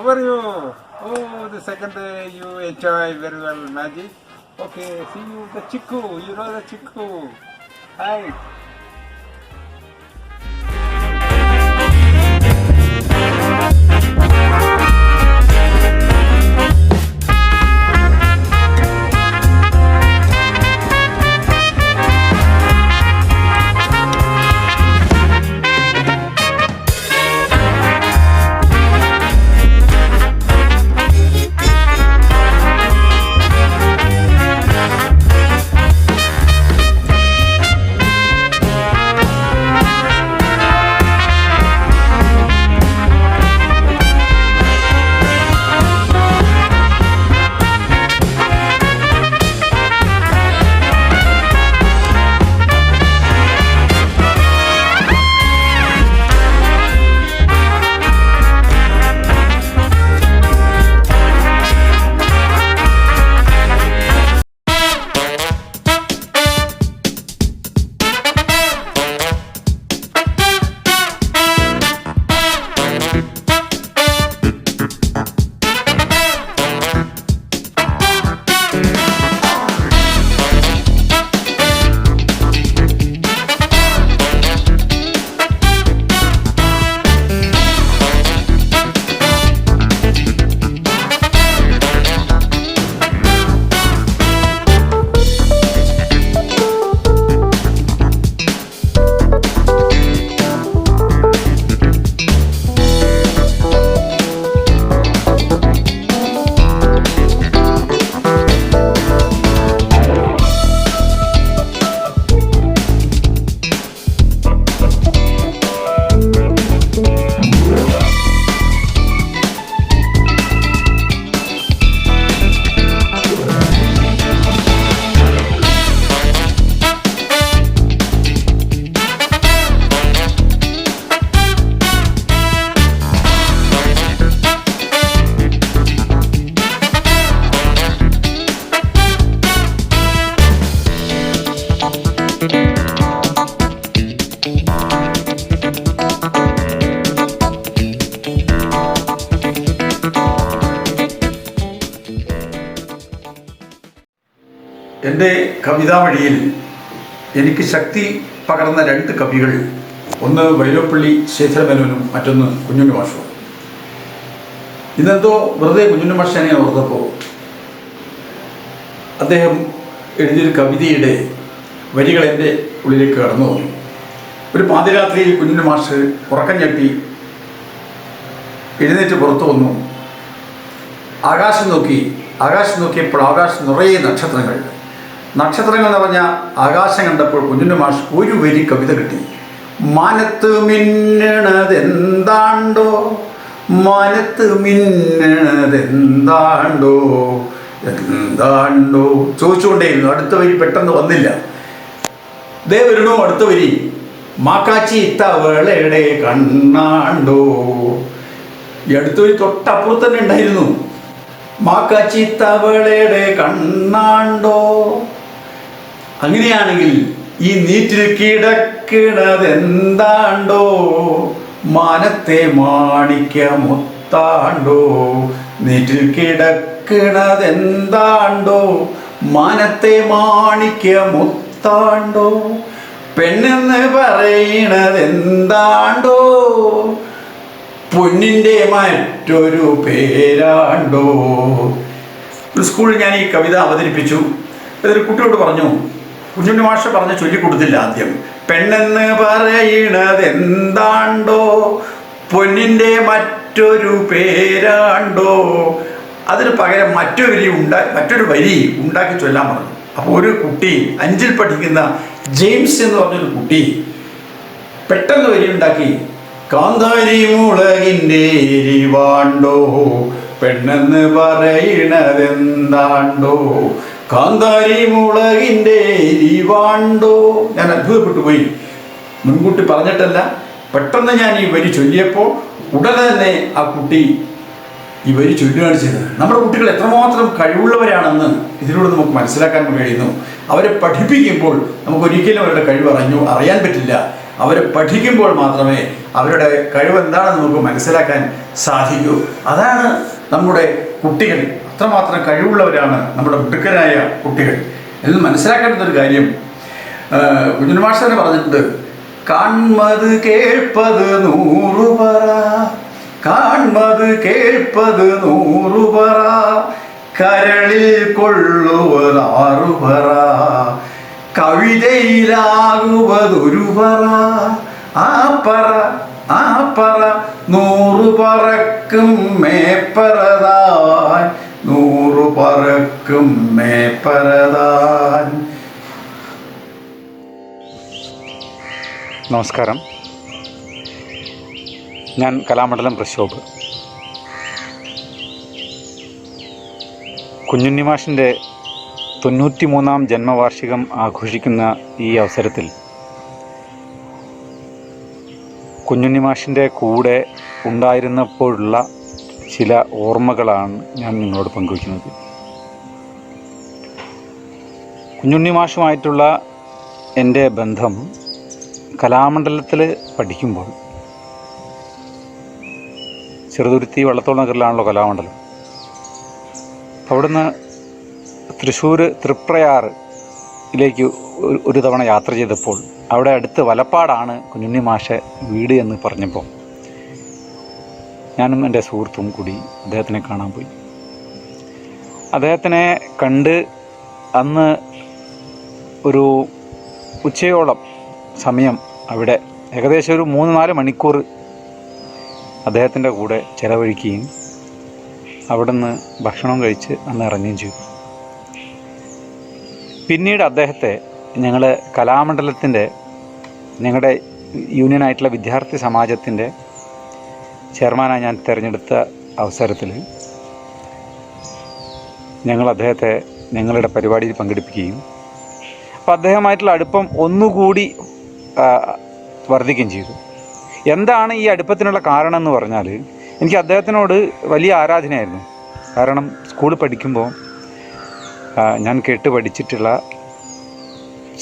How are you? Oh, the second day you enjoy very well magic. Okay, see you the Chiku. You know the Chiku. Hi. എൻ്റെ കവിതാവഴിയിൽ എനിക്ക് ശക്തി പകർന്ന രണ്ട് കവികൾ, ഒന്ന് വൈലോപ്പള്ളി ശ്രീധരമേനോനും മറ്റൊന്ന് കുഞ്ഞുണ്ണി മാഷും. ഇന്നെന്തോ വെറുതെ കുഞ്ഞുണ്ണി മാഷിനെ ഞാൻ ഓർത്തപ്പോൾ അദ്ദേഹം എഴുതിയൊരു കവിതയുടെ വരികൾ എൻ്റെ ഉള്ളിലേക്ക് കടന്നു വന്നു. ഒരു പാതിരാത്രിയിൽ കുഞ്ഞുണ്ണി മാഷ് ഉറക്കം ഞെട്ടി എഴുന്നേറ്റ് പുറത്തു വന്നു. ആകാശം നോക്കിയപ്പോൾ ആകാശം നിറയെ നക്ഷത്രങ്ങൾ നിറഞ്ഞ ആകാശം കണ്ടപ്പോൾ കുഞ്ഞുണ്ണി മാഷ് ഒരു വരി കവിത കിട്ടി. മാനത്ത് മിന്നണതെന്താണ്ടോ, മാനത്ത് മിന്നണതെന്താണ്ടോ, എന്താണ്ടോ ചോദിച്ചുകൊണ്ടേയിരുന്നു. അടുത്ത വരി പെട്ടെന്ന് വന്നില്ല. ദേ വരണോ അടുത്ത വരി. മാക്കാച്ചി തവളയുടെ കണ്ണാണ്ടോ. ഈ അടുത്ത വരി തൊട്ടപ്പുറത്ത് തന്നെ ഉണ്ടായിരുന്നു. മാക്കാച്ചി തവളയുടെ കണ്ണാണ്ടോ. അങ്ങനെയാണെങ്കിൽ ഈ നീറ്റിൽ കിടക്കണതെന്താണ്ടോ, മാനത്തെ മാണിക്യമുത്താണ്ടോ. നീറ്റിൽ കിടക്കണതെന്താണ്ടോ, മാനത്തെ മാണിക്യമുത്താണ്ടോ. പെണ്ണെന്ന് പറയണതെന്താണ്ടോ, പൊന്നിൻ്റെ മറ്റൊരു പേരാണ്ടോ. ഒരു സ്കൂളിൽ ഞാൻ ഈ കവിത അവതരിപ്പിച്ചു. അതൊരു കുട്ടിയോട് പറഞ്ഞു. കുഞ്ഞുണ്ണി മാഷ് പറഞ്ഞ് ചൊല്ലിക്കൊടുത്തില്ല ആദ്യം. പെണ്ണെന്ന് പറയണതെന്താണ്ടോ, പൊന്നിൻ്റെ മറ്റൊരു പേരാണ്ടോ. അതിന് പകരം മറ്റൊരു വരി ഉണ്ടാക്കി ചൊല്ലാൻ പറഞ്ഞു. അപ്പോൾ ഒരു കുട്ടി 5ൽ പഠിക്കുന്ന ജെയിംസ് എന്ന് പറഞ്ഞൊരു കുട്ടി പെട്ടെന്ന് വരി ഉണ്ടാക്കി. കാന്താരി മുളകിൻ്റെ എരിവാണ്ടോ, പെണ്ണെന്ന് പറയണതെന്താണ്ടോ, കാന്താരി മുളകിൻ്റെ എരിവാണ്ടോ. ഞാൻ അത്ഭുതപ്പെട്ടു പോയി. മുൻകൂട്ടി പറഞ്ഞിട്ടല്ല, പെട്ടെന്ന് ഞാൻ ഈ വരി ചൊല്ലിയപ്പോൾ ഉടനെ തന്നെ ആ കുട്ടി ഈ വരി ചൊല്ലുകയാണ് ചെയ്തത്. നമ്മുടെ കുട്ടികൾ എത്രമാത്രം കഴിവുള്ളവരാണെന്ന് ഇതിലൂടെ നമുക്ക് മനസ്സിലാക്കാൻ കഴിയുന്നു. അവരെ പഠിപ്പിക്കുമ്പോൾ നമുക്കൊരിക്കലും അവരുടെ കഴിവ് അറിയാൻ പറ്റില്ല. അവർ പഠിക്കുമ്പോൾ മാത്രമേ അവരുടെ കഴിവെന്താണെന്ന് നമുക്ക് മനസ്സിലാക്കാൻ സാധിക്കൂ. അതാണ് നമ്മുടെ കുട്ടികൾ. അത്രമാത്രം കഴിവുള്ളവരാണ് നമ്മുടെ മിടുക്കരായ കുട്ടികൾ എന്ന് മനസ്സിലാക്കേണ്ടതൊരു കാര്യം. കുഞ്ഞുണ്ണി മാഷ് തന്നെ പറഞ്ഞിട്ടുണ്ട്, കാൺമത് കേൾപ്പത് 100 പറ, കാൺമത് കേൾപ്പത് 100 പറ, കരളിൽ കൊള്ളുവത് 6 പറ, കവിതയിലാകുവതൊരു പറ, ആ പറ ആ പറ 100 പറക്കും മേപ്പറതാൻ, 100 പറക്കും മേപ്പറതാൻ. നമസ്കാരം, ഞാൻ കലാമണ്ഡലം പ്രശോഭ്. കുഞ്ഞുണ്ണി മാഷിൻ്റെ 93ാം ജന്മവാർഷികം ആഘോഷിക്കുന്ന ഈ അവസരത്തിൽ കുഞ്ഞുണ്ണി മാഷിൻ്റെ കൂടെ ഉണ്ടായിരുന്നപ്പോഴുള്ള ചില ഓർമ്മകളാണ് ഞാൻ നിങ്ങളോട് പങ്കുവയ്ക്കുന്നത്. കുഞ്ഞുണ്ണി മാഷുമായിട്ടുള്ള എൻ്റെ ബന്ധം കലാമണ്ഡലത്തിൽ പഠിക്കുമ്പോൾ, ചെറുതുരുത്തി വള്ളത്തോൾ നഗറിലാണല്ലോ കലാമണ്ഡലം. അവിടുന്ന് തൃശ്ശൂർ തൃപ്രയാറിലേക്ക് ഒരു തവണ യാത്ര ചെയ്തപ്പോൾ അവിടെ അടുത്ത് വലപ്പാടാണ് കുഞ്ഞുണ്ണി മാഷെ വീട് എന്ന് പറഞ്ഞപ്പോൾ ഞാനും എൻ്റെ സുഹൃത്തും കൂടി അദ്ദേഹത്തിനെ കാണാൻ പോയി. അദ്ദേഹത്തിനെ കണ്ട് അന്ന് ഒരു ഉച്ചയോളം സമയം അവിടെ ഏകദേശം ഒരു 3-4 മണിക്കൂർ അദ്ദേഹത്തിൻ്റെ കൂടെ ചിലവഴിക്കുകയും അവിടുന്ന് ഭക്ഷണം കഴിച്ച് അന്ന് ഇറങ്ങുകയും ചെയ്തു. പിന്നീട് അദ്ദേഹത്തെ ഞങ്ങൾ കലാമണ്ഡലത്തിൻ്റെ, ഞങ്ങളുടെ യൂണിയനായിട്ടുള്ള വിദ്യാർത്ഥി സമാജത്തിൻ്റെ ചെയർമാനായി ഞാൻ തിരഞ്ഞെടുത്ത അവസരത്തിൽ ഞങ്ങൾ അദ്ദേഹത്തെ ഞങ്ങളുടെ പരിപാടിയിൽ പങ്കെടുപ്പിക്കുകയും അപ്പോൾ അദ്ദേഹമായിട്ടുള്ള അടുപ്പം ഒന്നുകൂടി വർദ്ധിക്കുകയും ചെയ്തു. എന്താണ് ഈ അടുപ്പത്തിനുള്ള കാരണം എന്ന് പറഞ്ഞാൽ, എനിക്ക് അദ്ദേഹത്തിനോട് വലിയ ആരാധനയായിരുന്നു. കാരണം സ്കൂളിൽ പഠിക്കുമ്പോൾ ഞാൻ കേട്ട് പഠിച്ചിട്ടുള്ള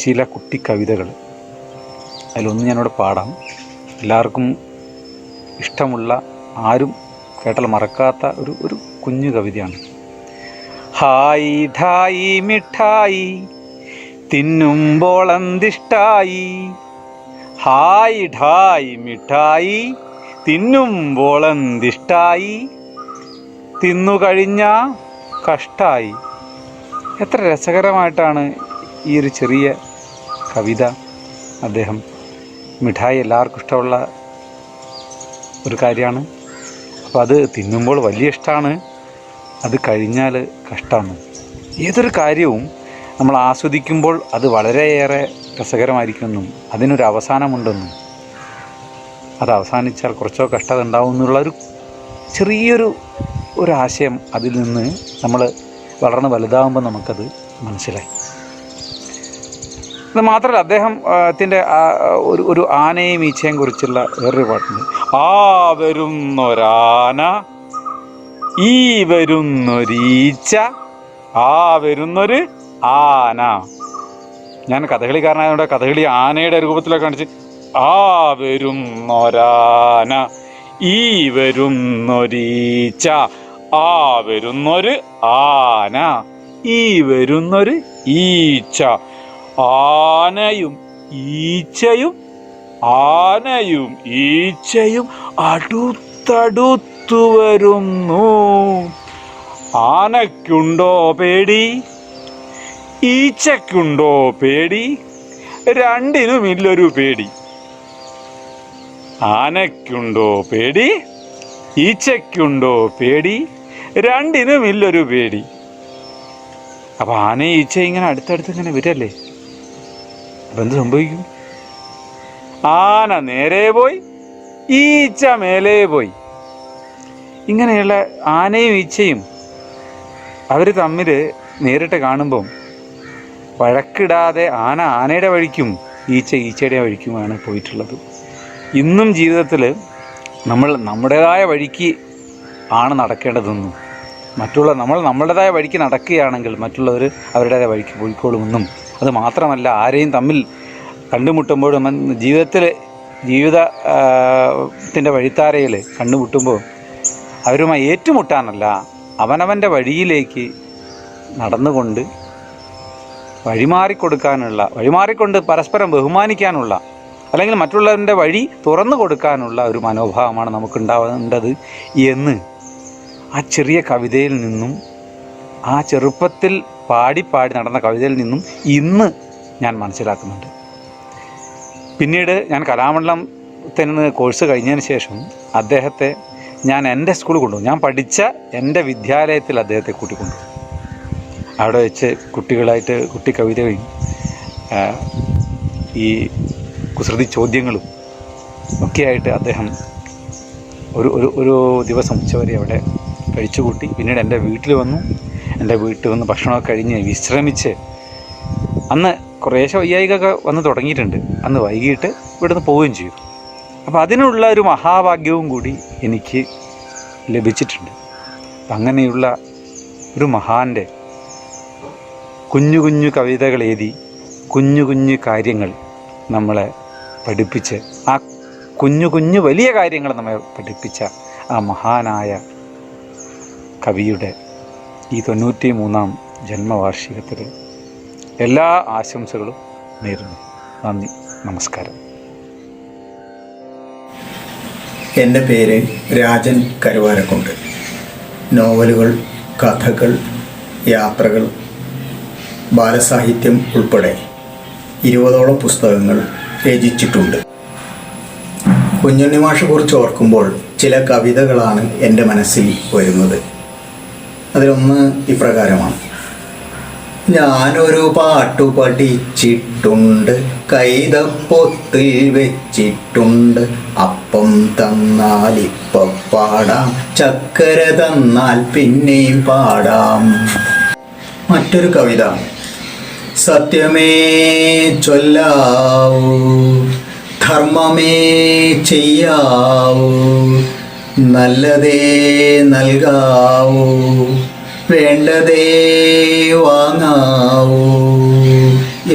ചില കുട്ടി കവിതകൾ, അതിലൊന്ന് ഞാനിവിടെ പാടാം. എല്ലാവർക്കും ഇഷ്ടമുള്ള, ആരും കേട്ടാൽ മറക്കാത്ത ഒരു കുഞ്ഞു കവിതയാണ്. ഹായ് ഠായി മിഠായി തിന്നുമ്പോൾ എന്തിഷ്ടായി, ഹായ് ഠായി മിഠായി തിന്നുമ്പോൾ എന്തിഷ്ടായി, തിന്നു കഴിഞ്ഞ കഷ്ടായി. എത്ര രസകരമായിട്ടാണ് ഈ ഒരു ചെറിയ കവിത അദ്ദേഹം. മിഠായി എല്ലാവർക്കും ഇഷ്ടമുള്ള ഒരു കാര്യമാണ്. അപ്പോൾ അത് തിന്നുമ്പോൾ വലിയ ഇഷ്ടമാണ്, അത് കഴിഞ്ഞാൽ കഷ്ടമാണ്. ഏതൊരു കാര്യവും നമ്മൾ ആസ്വദിക്കുമ്പോൾ അത് വളരെയേറെ രസകരമായിരിക്കുമെന്നും അതിനൊരു അവസാനമുണ്ടെന്നും അത് അവസാനിച്ചാൽ കുറച്ചോ കഷ്ടത ഉണ്ടാവും എന്നുള്ള ചെറിയൊരു ആശയം അതിൽ നിന്ന് നമ്മൾ വളർന്ന് വലുതാകുമ്പോൾ നമുക്കത് മനസ്സിലായി. അത് മാത്രമല്ല, അദ്ദേഹത്തിൻ്റെ ഒരു ആനയും ഈച്ചയും കുറിച്ചുള്ള വേറൊരു പാട്ടുണ്ട്. ആ വരുന്നൊരാന, ഈ വരുന്നൊരീച്ച, ആ വരുന്നൊരു ആന. ഞാൻ കഥകളിക്കാരനായതുകൊണ്ട് കഥകളി ആനയുടെ രൂപത്തിലൊക്കെ കാണിച്ച്, ആ വരുന്നൊരാന, ഈ വരുന്നൊരീച്ച, ആ വരുന്നൊരു ആന, ഈ വരുന്നൊരു ഈച്ച. ആനയും ഈച്ചയും, ആനയും ഈച്ചയും അടുത്തടുത്തു വരുന്നു. ആനയ്ക്കുണ്ടോ പേടി, ഈച്ചയ്ക്കുണ്ടോ പേടി, രണ്ടിനുമില്ലൊരു പേടി. ആനയ്ക്കുണ്ടോ പേടി, ഈച്ചയ്ക്കുണ്ടോ പേടി, രണ്ടിനുമില്ലൊരു പേടി. അപ്പോൾ ആനയും ഈച്ച ഇങ്ങനെ അടുത്തടുത്ത് ഇങ്ങനെ വരല്ലേ, അപ്പം എന്ത് സംഭവിക്കും? ആന നേരെ പോയി, ഈച്ച മേലെ പോയി. ഇങ്ങനെയുള്ള ആനയും ഈച്ചയും അവർ തമ്മിൽ നേരിട്ട് കാണുമ്പം വഴക്കിടാതെ ആന ആനയുടെ വഴിക്കും ഈച്ച ഈച്ചയുടെ വഴിക്കുമാണ് പോയിട്ടുള്ളത്. ഇന്നും ജീവിതത്തിൽ നമ്മൾ നമ്മുടേതായ വഴിക്ക് ആണ് നടക്കേണ്ടതെന്നും നമ്മൾ നമ്മുടേതായ വഴിക്ക് നടക്കുകയാണെങ്കിൽ മറ്റുള്ളവർ അവരുടേതായ വഴിക്ക് പോയിക്കോളുമെന്നും, അത് മാത്രമല്ല ആരെയും തമ്മിൽ കണ്ടുമുട്ടുമ്പോഴും ജീവിതത്തിൻ്റെ വഴിത്താരയിൽ കണ്ടുമുട്ടുമ്പോൾ അവരുമായി ഏറ്റുമുട്ടാനല്ല, അവനവൻ്റെ വഴിയിലേക്ക് നടന്നുകൊണ്ട് വഴിമാറിക്കൊണ്ട് പരസ്പരം ബഹുമാനിക്കാനുള്ള, അല്ലെങ്കിൽ മറ്റുള്ളവരുടെ വഴി തുറന്നു കൊടുക്കാനുള്ള ഒരു മനോഭാവമാണ് നമുക്കുണ്ടാവേണ്ടത് എന്ന് ആ ചെറിയ കവിതയിൽ നിന്നും, ആ ചെറുപ്പത്തിൽ പാടി നടന്ന കവിതയിൽ നിന്നും ഇന്ന് ഞാൻ മനസ്സിലാക്കുന്നുണ്ട്. പിന്നീട് ഞാൻ കലാമണ്ഡലത്തിൽ നിന്ന് കോഴ്സ് കഴിഞ്ഞതിന് ശേഷം അദ്ദേഹത്തെ ഞാൻ എൻ്റെ സ്കൂളിൽ കൊണ്ടുപോകും. ഞാൻ പഠിച്ച എൻ്റെ വിദ്യാലയത്തിൽ അദ്ദേഹത്തെ കൂട്ടിക്കൊണ്ടുപോകും. അവിടെ വെച്ച് കുട്ടികളായിട്ട് കുട്ടിക്കവിതയും ഈ കുസൃതി ചോദ്യങ്ങളും ഒക്കെയായിട്ട് അദ്ദേഹം ഒരു ദിവസം ഉച്ചവരെ അവിടെ കഴിച്ചുകൂട്ടി. പിന്നീട് എൻ്റെ വീട്ടിൽ വന്നു. എൻ്റെ വീട്ടിൽ വന്ന് ഭക്ഷണമൊക്കെ കഴിഞ്ഞ് വിശ്രമിച്ച്, അന്ന് കുറേശ്ശെ വയ്യായികയൊക്കെ വന്ന് തുടങ്ങിയിട്ടുണ്ട്. അന്ന് വൈകിട്ട് ഇവിടുന്ന് പോവുകയും ചെയ്തു. അപ്പോൾ അതിനുള്ള ഒരു മഹാഭാഗ്യവും കൂടി എനിക്ക് ലഭിച്ചിട്ടുണ്ട്. അപ്പം അങ്ങനെയുള്ള ഒരു മഹാൻ്റെ കുഞ്ഞു കുഞ്ഞു കവിതകൾ എഴുതി കുഞ്ഞു കുഞ്ഞു കാര്യങ്ങൾ നമ്മളെ പഠിപ്പിച്ച്, ആ കുഞ്ഞു കുഞ്ഞു വലിയ കാര്യങ്ങൾ നമ്മെ പഠിപ്പിച്ച ആ മഹാനായ കവിയുടെ ഈ 93-ാം ജന്മവാർഷികത്തിൽ എല്ലാ ആശംസകളും നേരുന്നു. നന്ദി, നമസ്കാരം. എൻ്റെ പേര് രാജൻ കരുവാരക്കുണ്ട്. നോവലുകൾ, കഥകൾ, യാത്രകൾ, ബാലസാഹിത്യം ഉൾപ്പെടെ 20ഓളം പുസ്തകങ്ങൾ രചിച്ചിട്ടുണ്ട്. കുഞ്ഞുണ്ണി മാഷെ കുറിച്ച് ഓർക്കുമ്പോൾ ചില കവിതകളാണ് എൻ്റെ മനസ്സിൽ വരുന്നത്. അതിലൊന്ന് ഇപ്രകാരമാണ്: ഞാനൊരു പാട്ടു പഠിച്ചിട്ടുണ്ട്, കൈതപ്പൊത്തിൽ വെച്ചിട്ടുണ്ട്, അപ്പം തന്നാൽ ഇപ്പം പാടാം, ചക്കര തന്നാൽ പിന്നെയും പാടാം. മറ്റൊരു കവിത: സത്യമേ ചൊല്ലാവൂ, ധർമ്മമേ ചെയ്യാവൂ, നല്ലതേ നൽകാവൂ, വേണ്ടതേ വാങ്ങാവൂ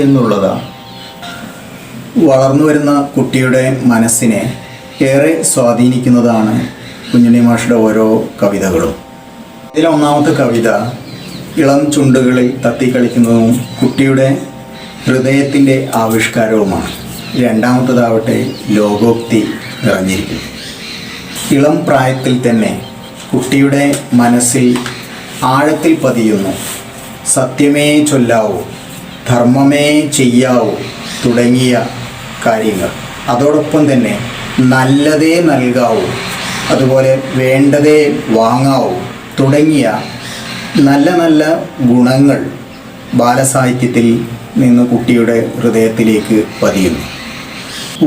എന്നുള്ളതാണ്. വളർന്നു വരുന്ന കുട്ടിയുടെ മനസ്സിനെ ഏറെ സ്വാധീനിക്കുന്നതാണ് കുഞ്ഞുണ്ണി മാഷുടെ ഓരോ കവിതകളും. ഇതിലൊന്നാമത്തെ കവിത ഇളം ചുണ്ടുകളിൽ തത്തിക്കളിക്കുന്നതും കുട്ടിയുടെ ഹൃദയത്തിൻ്റെ ആവിഷ്കാരവുമാണ്. രണ്ടാമത്തതാവട്ടെ ലോകോക്തി നിറഞ്ഞിരിക്കുന്നു. ഇളം പ്രായത്തിൽ തന്നെ കുട്ടിയുടെ മനസ്സിൽ ആഴത്തിൽ പതിയുന്നു സത്യമേ ചൊല്ലാവൂ, ധർമ്മമേ ചെയ്യാവൂ തുടങ്ങിയ കാര്യങ്ങൾ. അതോടൊപ്പം തന്നെ നല്ലതേ നൽകാവൂ, അതുപോലെ വേണ്ടതേ വാങ്ങാവൂ തുടങ്ങിയ നല്ല നല്ല ഗുണങ്ങൾ ബാലസാഹിത്യത്തിൽ നിന്ന് കുട്ടിയുടെ ഹൃദയത്തിലേക്ക് പതിയുന്നു.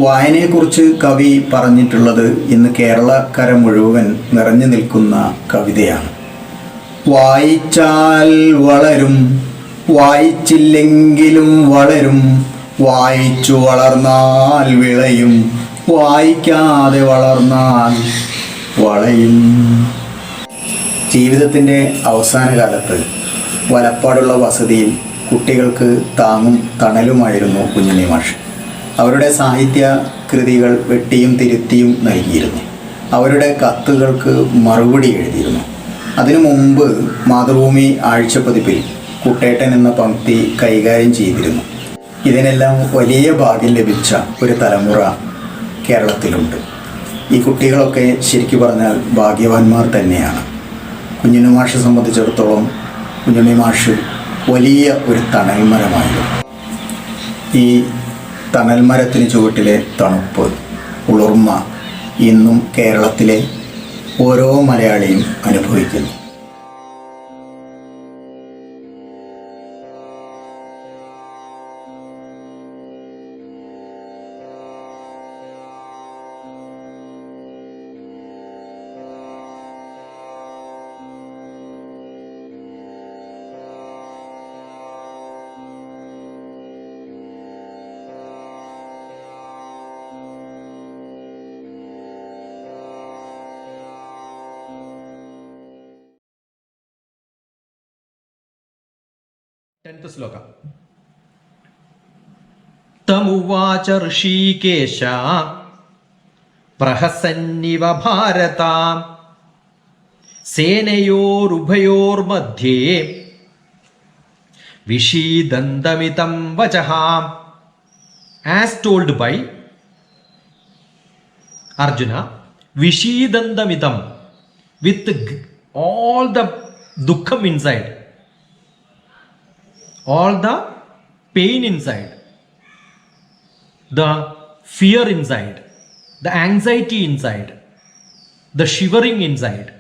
വായനയെക്കുറിച്ച് കവി പറഞ്ഞിട്ടുള്ളത് ഇന്ന് കേരളക്കര മുഴുവൻ നിറഞ്ഞു നിൽക്കുന്ന കവിതയാണ്. വായിച്ചാൽ വളരും, വായിച്ചില്ലെങ്കിലും വളരും, വായിച്ചു വളർന്നാൽ വിളയും, വായിക്കാതെ വളർന്നാൽ വളയും. ജീവിതത്തിൻ്റെ അവസാന കാലത്ത് വലപ്പാടുള്ള വസതിയിൽ കുട്ടികൾക്ക് താങ്ങും തണലുമായിരുന്നു കുഞ്ഞുണ്ണി മാഷ്. അവരുടെ സാഹിത്യ കൃതികൾ വെട്ടിയും തിരുത്തിയും നൽകിയിരുന്നു. അവരുടെ കത്തുകൾക്ക് മറുപടി എഴുതിയിരുന്നു. അതിനു മുമ്പ് മാതൃഭൂമി ആഴ്ചപ്പതിപ്പിൽ കുട്ടേട്ടൻ എന്ന പംക്തി കൈകാര്യം ചെയ്തിരുന്നു. ഇതിനെല്ലാം വലിയ ഭാഗ്യം ലഭിച്ച ഒരു തലമുറ കേരളത്തിലുണ്ട്. ഈ കുട്ടികളൊക്കെ ശരിക്കു പറഞ്ഞാൽ ഭാഗ്യവാന്മാർ തന്നെയാണ്. കുഞ്ഞുണ്ണി മാഷെ സംബന്ധിച്ചിടത്തോളം കുഞ്ഞുണ്ണി മാഷ് വലിയ ഒരു തണൽമരമായിരുന്നു. ഈ തണൽമരത്തിന് ചുവട്ടിലെ തണുപ്പ്, കുളിർമ ഇന്നും കേരളത്തിലെ ഓരോ മലയാളിയും അനുഭവിക്കുന്നു. टेन्थ श्लोक तमुवाच ऋषिकेश प्रहसन्निव भारत सेनयोरुभयोर्मध्ये विषीदन्तमितं वचः. As told by Arjuna, Vishidandamitam, with all the dukkham inside, all the pain inside, the fear inside, the anxiety inside, the shivering inside,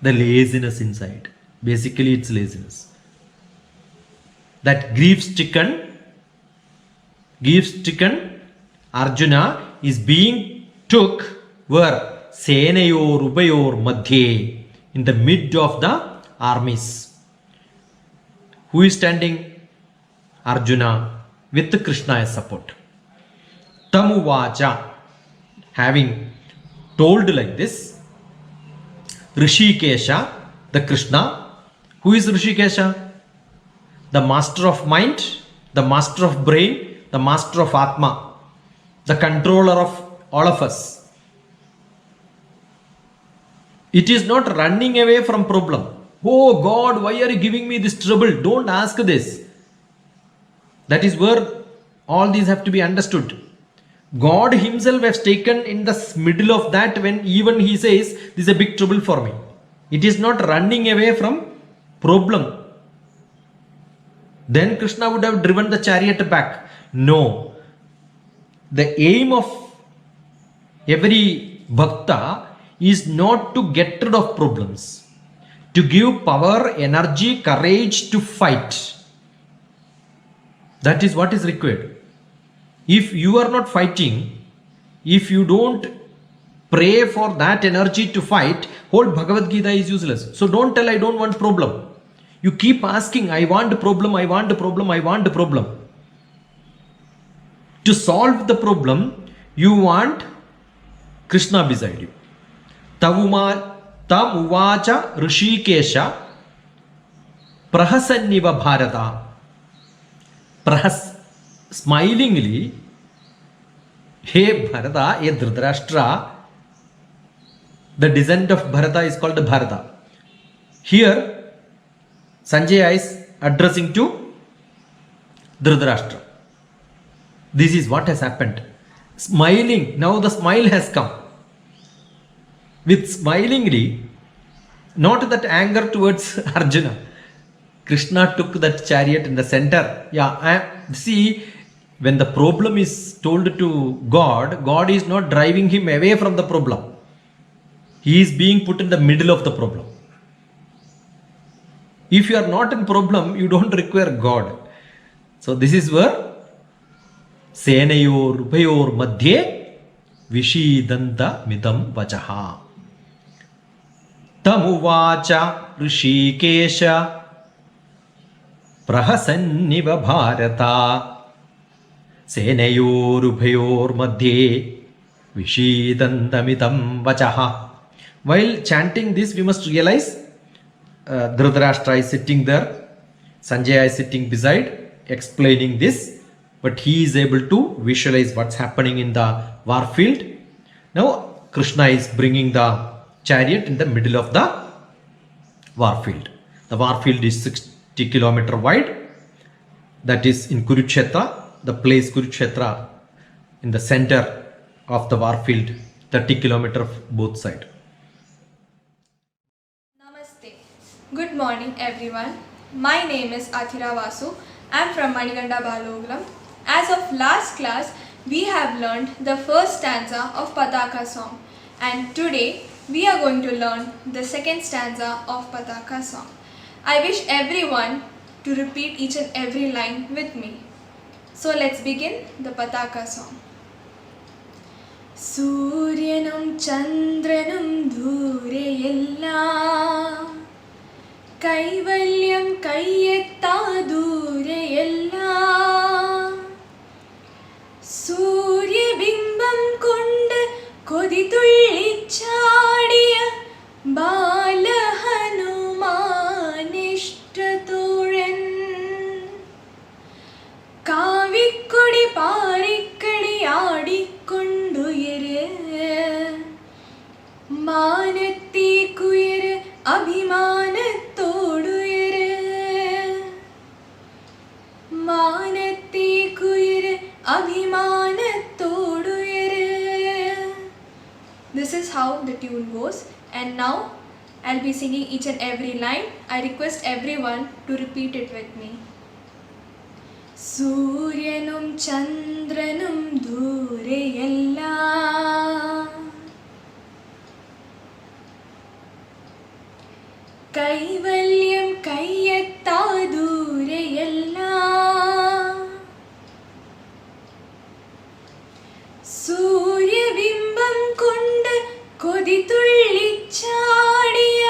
the laziness inside. Basically, it's laziness. That grief-stricken Arjuna is being took where? Senayor Ubayor Madhye, in the mid of the armies. Who is standing? Arjuna with Krishna as support. Tamuvacha, having told like this, Rishikesha, the Krishna. Who is Rishikesha? The master of mind, the master of brain, the master of Atma, the controller of all of us. It is not running away from problem. Oh God, why are you giving me this trouble? Don't ask this. That is where all these have to be understood. God himself has taken in the middle of that when even he says, this is a big trouble for me. It is not running away from problem. Then Krishna would have driven the chariot back. No. The aim of every bhakta is not to get rid of problems, to give power, energy, courage to fight. That is what is required. If you are not fighting, if you don't pray for that energy to fight, whole Bhagavad Gita is useless. So don't tell I don't want problem. You keep asking, I want a problem, I want a problem, I want a problem. To solve the problem, you want Krishna beside you. Tamuvacha Rishikesha Prahasanniva Bharata. Smilingly, hey Bharata, hey Dhritarashtra, the descendant of Bharata is called Bharata. Here, Sanjaya is addressing to Dhritarashtra. This is what has happened. Smiling, now the smile has come. With smilingly, not that anger towards Arjuna. Krishna took that chariot in the center. See, when the problem is told to God, God is not driving him away from the problem. He is being put in the middle of the problem. If you are not in problem, you don't require God. So this is where Senayor Upayor Madhye Vishidanta Midam Vachaha. Tamuvacha Rishikesha Prahasanniva Bharata Senayor Upayor Madhye Vishidantamitam Vachaha. While chanting this, we must realize Dhritarashtra is sitting there, Sanjaya is sitting beside, explaining this, but he is able to visualize what's happening in the war field. Now Krishna is bringing the chariot in the middle of the war field. The war field is 60 kilometers wide. That is in Kurukshetra, the place Kurukshetra, in the center of the war field, 30 kilometers both sides. Namaste. Good morning everyone. My name is Athira Vasu. I am from Maniganda Balagokulam. As of last class, we have learned the first stanza of Pataka song, and today we are going to learn the second stanza of Pataka song. I wish everyone to repeat each and every line with me. So let's begin the Pataka song. Suryanum Chandranum Dhureyellam Kaivalyam Kayyetta Dhureyellam Suryabimbam Kondu Kodithullichadiya Balahanumanishtathoran Kavikodi മാനത്തെ കുയിര് അഭിമാനത്തോടുയര്. This is how the tune goes, and now I'll be singing each and every line. I request everyone to repeat it with me. സൂര്യനും ചന്ദ്രനും ദൂരെയല്ല, കൈവല്യം കയ്യെത്താ ദൂരെയല്ല, സൂര്യബിംബം കൊണ്ട് കൊതി തുള്ളിച്ചാടിയ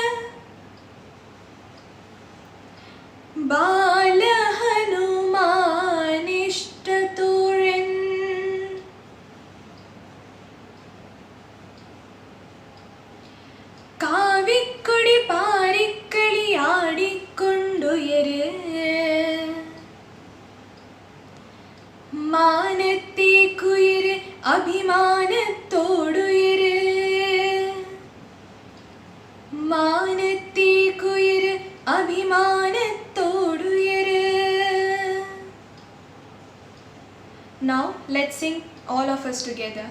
ബാലഹനുമാനിഷ്ടത്തോഴൻ, കാവിക്കൊടി പാരിക്കളിയാടിക്കൊണ്ടുയര്, മാനത്തെ കുയിര് അഭിമാനത്തോടുയര്, മാനത്തെ കുയിര് അഭിമാനത്തോടുയര്. Now let's sing all of us together.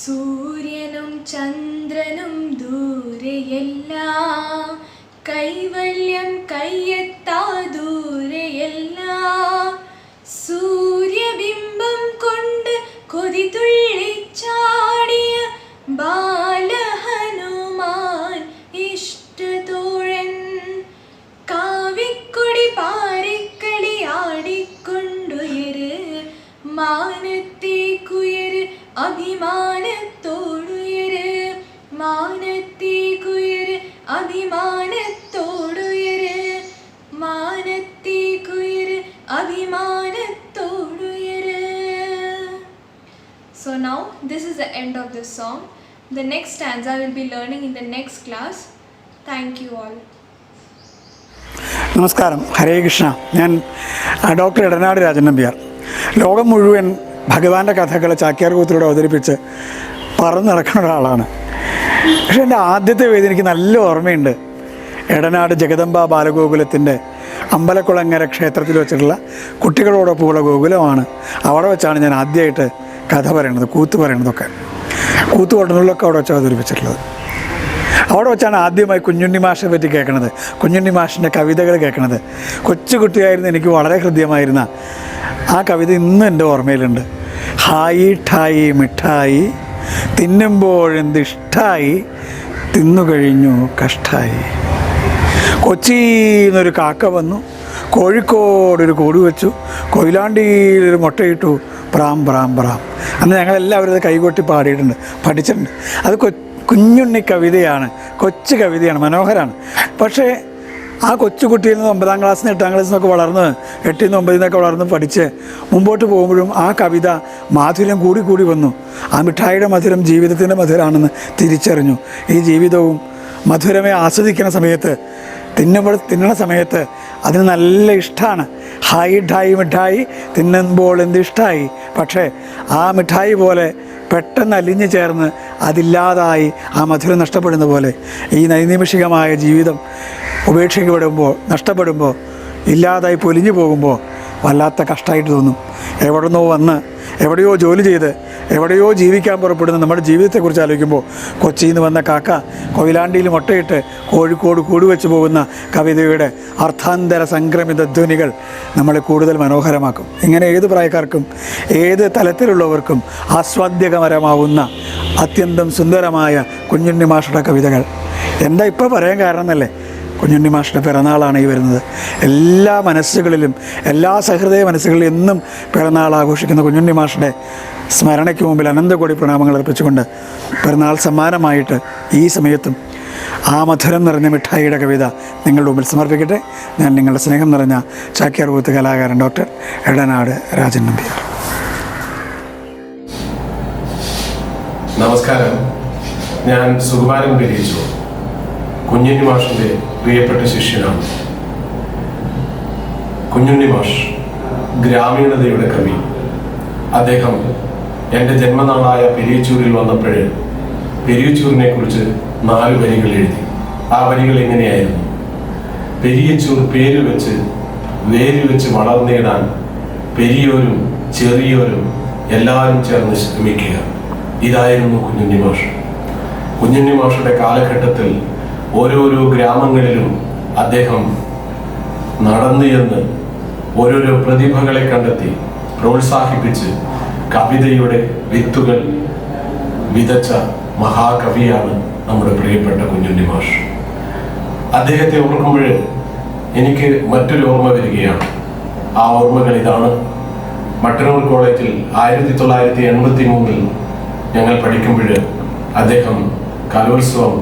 സൂര്യനും ചന്ദ്രനും ദൂരെയല്ല, കൈവല്യം കയ്യെത്താ ദൂരെയല്ല, സൂര്യബിംബം കൊണ്ട് കൊതി തുള്ളിച്ചാടിയ ബാലഹനുമാൻ ഇഷ്ടത്തോഴൻ, കാവിക്കൊടി പാരിക്കളിയാടിക്കൊണ്ടുയര്, മാനത്തെ കുയര് അഭിമാനത്തോടുയര്, മാനത്തെ കുയര് അഭിമാനത്തോടുയര്, മാനത്തെ കുയര് അഭിമാനത്തോടുയര്. So now this is the end of this song. The next stanza will be learning in the next class. Thank you all. നമസ്കാരം, ഹരേ കൃഷ്ണ. ഞാൻ ഡോക്ടർ ഇടനാട് രാജൻ നമ്പ്യാർ. ലോകം മുഴുവൻ ഭഗവാന്റെ കഥകൾ ചാക്യാർകൂത്തിലൂടെ അവതരിപ്പിച്ച് പറന്ന് നടക്കുന്ന ഒരാളാണ്. പക്ഷെ എൻ്റെ ആദ്യത്തെ വേദി എനിക്ക് നല്ല ഓർമ്മയുണ്ട്. എടനാട് ജഗദംബ ബാലഗോകുലത്തിൻ്റെ അമ്പലക്കുളങ്ങര ക്ഷേത്രത്തിൽ വെച്ചിട്ടുള്ള കുട്ടികളോടൊപ്പമുള്ള ഗോകുലമാണ്. അവിടെ വെച്ചാണ് ഞാൻ ആദ്യമായിട്ട് കഥ പറയണത്, കൂത്ത് പറയണതൊക്കെ. കൂത്ത് കൊട്ടുന്നതിലൊക്കെ അവിടെ വെച്ച് അവതരിപ്പിച്ചിട്ടുള്ളത്. അവിടെ വെച്ചാണ് ആദ്യമായി കുഞ്ഞുണ്ണി മാഷിനെ പറ്റി കേൾക്കണത്, കുഞ്ഞുണ്ണി മാഷിൻ്റെ കവിതകൾ കേൾക്കണത്. കൊച്ചുകുട്ടിയായിരുന്നു എനിക്ക് വളരെ ഹൃദ്യമായിരുന്ന ആ കവിത ഇന്നും എൻ്റെ ഓർമ്മയിലുണ്ട്. ഹായി ഠായി മിഠായി തിന്നുമ്പോഴെന്തിഷ്ടായി തിന്നുകഴിഞ്ഞു കഷ്ടായി. കൊച്ചിന്നൊരു കാക്ക വന്നു, കോഴിക്കോടൊരു കൂട് വെച്ചു, കൊയിലാണ്ടിയിലൊരു മുട്ടയിട്ടു പ്രാം പ്രാം പ്രാം. അന്ന് ഞങ്ങളെല്ലാവരും അത് കൈകൊട്ടി പാടിയിട്ടുണ്ട്, പഠിച്ചിട്ടുണ്ട്. അത് കുഞ്ഞുണ്ണി കവിതയാണ്, കൊച്ചു കവിതയാണ്, മനോഹരമാണ്. പക്ഷേ ആ കൊച്ചുകുട്ടിയിൽ നിന്ന് 9ാം ക്ലാസ്സിൽ നിന്ന് 8ാം ക്ലാസ്സിൽ നിന്നൊക്കെ വളർന്ന് 8ൽ നിന്ന് 9ൽ നിന്നൊക്കെ വളർന്ന് പഠിച്ച് മുമ്പോട്ട് പോകുമ്പോഴും ആ കവിത മാധുര്യം കൂടി കൂടി വന്നു. ആ മിഠായിയുടെ മധുരം ജീവിതത്തിൻ്റെ മധുരമാണെന്ന് തിരിച്ചറിഞ്ഞു. ഈ ജീവിതവും മധുരമേ ആസ്വദിക്കുന്ന സമയത്ത്, തിന്നണ സമയത്ത് അതിന് നല്ല ഇഷ്ടമാണ്. ഹായ് ഠായി മിഠായി തിന്നുമ്പോൾ എന്തിഷ്ടമായി. പക്ഷേ ആ മിഠായി പോലെ പെട്ടെന്ന് അലിഞ്ഞു ചേർന്ന് അതില്ലാതായി ആ മധുരം നഷ്ടപ്പെടുന്ന പോലെ ഈ നൈനിമിഷികമായ ജീവിതം ഉപേക്ഷിക്കപ്പെടുമ്പോൾ, നഷ്ടപ്പെടുമ്പോൾ, ഇല്ലാതായി പൊലിഞ്ഞു പോകുമ്പോൾ വല്ലാത്ത കഷ്ടമായിട്ട് തോന്നും. എവിടെന്നോ വന്ന് എവിടെയോ ജോലി ചെയ്ത് എവിടെയോ ജീവിക്കാൻ പുറപ്പെടുന്ന നമ്മുടെ ജീവിതത്തെക്കുറിച്ച് ആലോചിക്കുമ്പോൾ കൊച്ചിയിൽ നിന്ന് വന്ന കാക്ക കൊയിലാണ്ടിയിൽ മുട്ടയിട്ട് കോഴിക്കോട് കൂടുവെച്ച് പോകുന്ന കവിതയുടെ അർത്ഥാന്തര സംക്രമിത ധ്വനികൾ നമ്മളെ കൂടുതൽ മനോഹരമാക്കും. ഇങ്ങനെ ഏത് പ്രായക്കാർക്കും ഏത് തലത്തിലുള്ളവർക്കും ആസ്വാദ്യകരമാവുന്ന അത്യന്തം സുന്ദരമായ കുഞ്ഞുണ്ണി മാഷുടെ കവിതകൾ. എന്താ ഇപ്പോൾ പറയാൻ കാരണം എന്നല്ലേ, കുഞ്ഞുണ്ണി മാഷിൻ്റെ പിറന്നാളാണ് ഈ വരുന്നത്. എല്ലാ മനസ്സുകളിലും, എല്ലാ സഹൃദയ മനസ്സുകളിലും എന്നും പിറന്നാൾ ആഘോഷിക്കുന്ന കുഞ്ഞുണ്ണി മാഷിൻ്റെ സ്മരണയ്ക്ക് മുമ്പിൽ അനന്തകോടി പ്രണാമങ്ങൾ അർപ്പിച്ചുകൊണ്ട് പിറന്നാൾ സമ്മാനമായിട്ട് ഈ സമയത്തും ആ മധുരം നിറഞ്ഞ മിഠായിയുടെ കവിത നിങ്ങളുടെ മുമ്പിൽ സമർപ്പിക്കട്ടെ. ഞാൻ നിങ്ങളുടെ സ്നേഹം നിറഞ്ഞ ചാക്യാർകൂത്ത് കലാകാരൻ ഡോക്ടർ എടനാട് രാജൻ നമ്പ്യാർ. നമസ്കാരം, ഞാൻ സുകുമാരൻ പെരിയച്ചൂർ, കുഞ്ഞുണ്ണി മാഷിൻ്റെ പ്രിയപ്പെട്ട ശിഷ്യനാണ്. കുഞ്ഞുണ്ണി മാഷ് ഗ്രാമീണതയുടെ കവി. അദ്ദേഹം എൻ്റെ ജന്മനാളായ പെരിയച്ചൂരിൽ വന്നപ്പോഴേ പെരിയച്ചൂരിനെ കുറിച്ച് 4 വരികൾ എഴുതി. ആ വരികൾ എങ്ങനെയായിരുന്നു: പെരിയച്ചൂർ പേര് വെച്ച് വേര് വെച്ച് വളർന്നിടാൻ പെരിയോരും ചെറിയോരും എല്ലാവരും ചേർന്ന് ശ്രമിക്കുക. ഇതായിരുന്നു കുഞ്ഞുണ്ണി മാഷ്. കുഞ്ഞുണ്ണി മാഷുടെ കാലഘട്ടത്തിൽ ഓരോരോ ഗ്രാമങ്ങളിലും അദ്ദേഹം നടന്നു ചെന്ന് ഓരോരോ പ്രതിഭകളെ കണ്ടെത്തി പ്രോത്സാഹിപ്പിച്ച് കവിതയുടെ വിത്തുകൾ വിതച്ച മഹാകവിയാണ് നമ്മുടെ പ്രിയപ്പെട്ട കുഞ്ഞുണ്ണി മാഷ്. അദ്ദേഹത്തെ ഓർക്കുമ്പോൾ എനിക്ക് മറ്റൊരു ഓർമ്മ വരികയാണ്. ആ ഓർമ്മകൾ ഇതാണ്. മട്ടന്നൂർ കോളേജിൽ 1983 ഞങ്ങൾ പഠിക്കുമ്പോൾ അദ്ദേഹം കലോത്സവം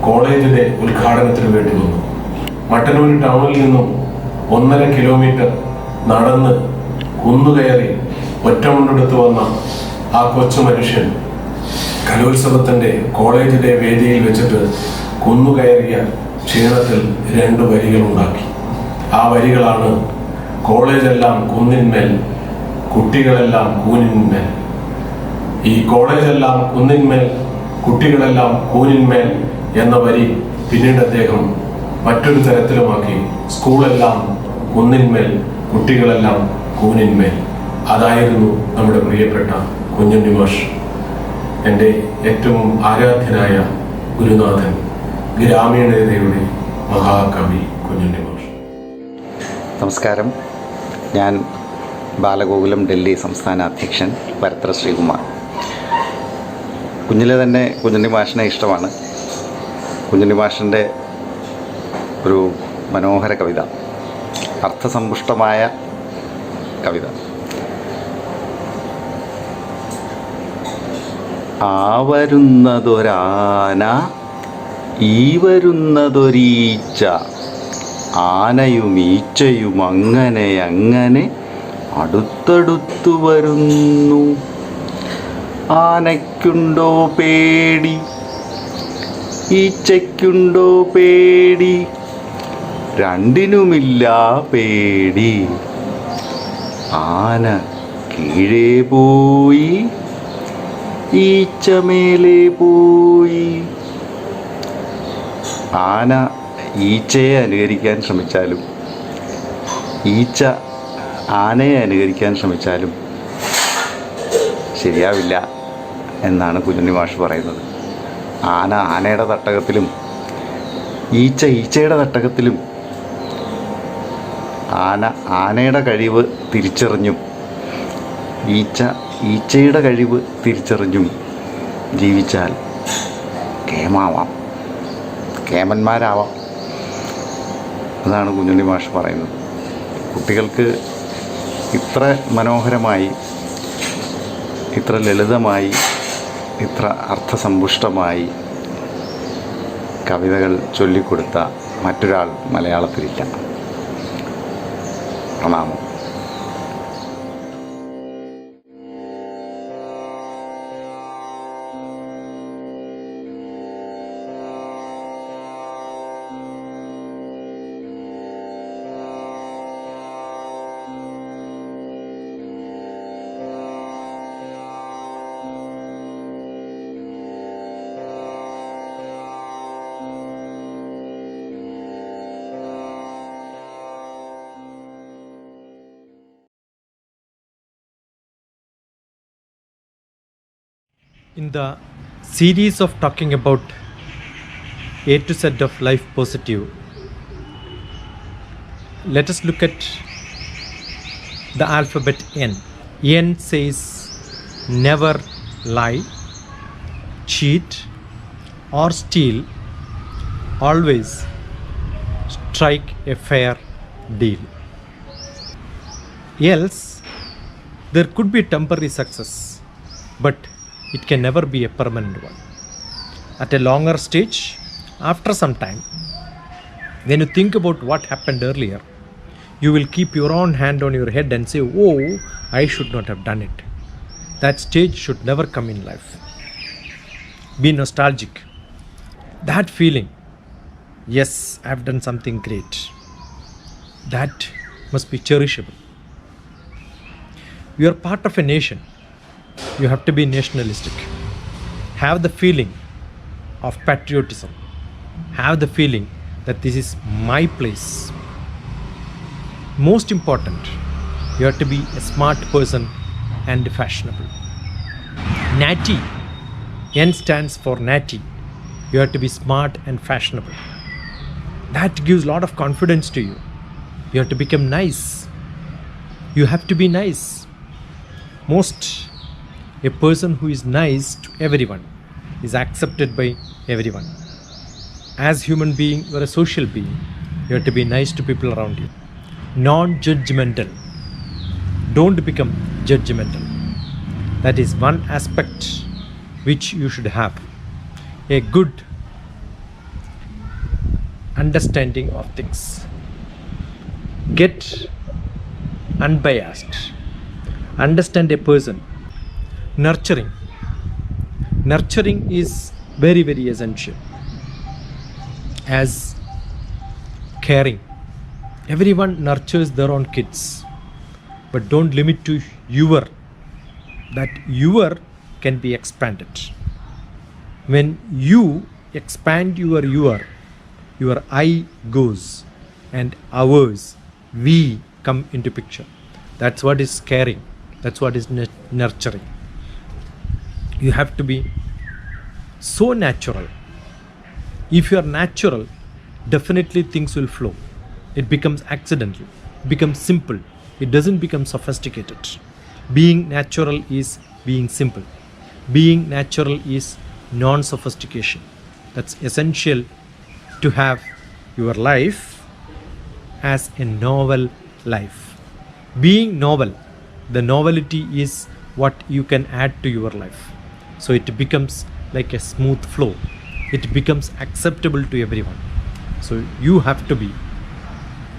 കോളേജിലെ ഉദ്ഘാടനത്തിന് വേണ്ടി വന്നു. മട്ടന്നൂർ ടൗണിൽ നിന്നും 1.5 കിലോമീറ്റർ നടന്ന് കുന്നുകയറി ഒറ്റമുണ്ടെടുത്ത് വന്ന ആ കൊച്ചു മനുഷ്യൻ കലോത്സവത്തിൻ്റെ കോളേജിലെ വേദിയിൽ വെച്ചിട്ട് കുന്നുകയറിയ ക്ഷീണത്തിൽ 2 വരികളുണ്ടാക്കി. ആ വരികളാണ്: കോളേജെല്ലാം കുന്നിന്മേൽ, കുട്ടികളെല്ലാം കൂനിന്മേൽ. ഈ കോളേജെല്ലാം കുന്നിന്മേൽ, കുട്ടികളെല്ലാം കൂനിന്മേൽ എന്ന വരി പിന്നീട് അദ്ദേഹം മറ്റൊരു തരത്തിലുമാക്കി. സ്കൂളെല്ലാം കുന്നിന്മേൽ, കുട്ടികളെല്ലാം കൂനിന്മേൽ. അതായിരുന്നു നമ്മുടെ പ്രിയപ്പെട്ട കുഞ്ഞുണ്ണി മാഷ്. എൻ്റെ ഏറ്റവും ആരാധ്യനായ ഗുരുനാഥൻ, ഗ്രാമീണതയുടെ മഹാകവി കുഞ്ഞുണ്ണി മാഷ്. നമസ്കാരം. ഞാൻ ബാലഗോകുലം ഡൽഹി സംസ്ഥാന അധ്യക്ഷൻ വരത്ര ശ്രീകുമാർ. കുഞ്ഞിലെ തന്നെ കുഞ്ഞുണ്ണി മാഷിനെ ഇഷ്ടമാണ്. കുഞ്ഞുണ്ണി മാഷിൻ്റെ ഒരു മനോഹര കവിത, അർത്ഥസമ്പുഷ്ടമായ കവിത. ആ വരുന്നതൊരാന, ഈ വരുന്നതൊരീച്ച, ആനയും ഈച്ചയും അങ്ങനെ അങ്ങനെ അടുത്തടുത്തു വരുന്നു. ആനയ്ക്കുണ്ടോ പേടി, ഈച്ചയ്ക്കുണ്ടോ പേടി, രണ്ടിനുമില്ല പേടി. ആന കീഴേ പോയി, ഈച്ച മേലെ പോയി. ആന ഈച്ചയെ അനുകരിക്കാൻ ശ്രമിച്ചാലും ഈച്ച ആനയെ അനുകരിക്കാൻ ശ്രമിച്ചാലും ശരിയാവില്ല എന്നാണ് കുഞ്ഞുണ്ണി മാഷ് പറയുന്നത്. ആന ആനയുടെ തട്ടകത്തിലും ഈച്ച ഈച്ചയുടെ തട്ടകത്തിലും ആന ആനയുടെ കഴിവ് തിരിച്ചറിഞ്ഞും ഈച്ച ഈച്ചയുടെ കഴിവ് തിരിച്ചറിഞ്ഞും ജീവിച്ചാൽ കേമാവാം, കേമന്മാരാവാം. അതാണ് കുഞ്ഞുണ്ണി മാഷ് പറയുന്നത്. കുട്ടികൾക്ക് ഇത്ര മനോഹരമായി, ഇത്ര ലളിതമായി, ഇത്ര അർത്ഥസമ്പുഷ്ടമായി കവിതകൾ ചൊല്ലിക്കൊടുത്ത മറ്റൊരാൾ മലയാളത്തിലില്ല. പ്രണാമം. In the series of talking about A to Z of life positive, let us look at the alphabet N. N says never lie, cheat or steal, always strike a fair deal. Else there could be temporary success, but it can never be a permanent one. At a longer stage, after some time, when you think about what happened earlier, you will keep your own hand on your head and say, oh, I should not have done it. That stage should never come in life. Be nostalgic. That feeling, yes, I have done something great, that must be cherishable. You are part of a nation. You have to be nationalistic. Have the feeling of patriotism. Have the feeling that this is my place. Most important, you have to be a smart person and fashionable. Natty, N stands for natty. You have to be smart and fashionable. That gives a lot of confidence to you. You have to become nice. You have to be nice. A person who is nice to everyone is accepted by everyone. As human being, you are a social being. You have to be nice to people around you. Non-judgmental. Don't become judgmental. That is one aspect which you should have. A good understanding of things. Get unbiased. Understand a person. Nurturing. Nurturing is very, very essential. As caring. Everyone nurtures their own kids. But don't limit to your. That your can be expanded. When you expand your I goes and ours, we come into picture. That's what is caring. That's what is nurturing. You have to be so natural. If you are natural, definitely things will flow. It becomes accidental, becomes simple. It doesn't become sophisticated. Being natural is being simple. Being natural is non-sophistication. That's essential to have your life as a novel life. Being novel, the novelty is what you can add to your life. So it becomes like a smooth flow. It becomes acceptable to everyone. So you have to be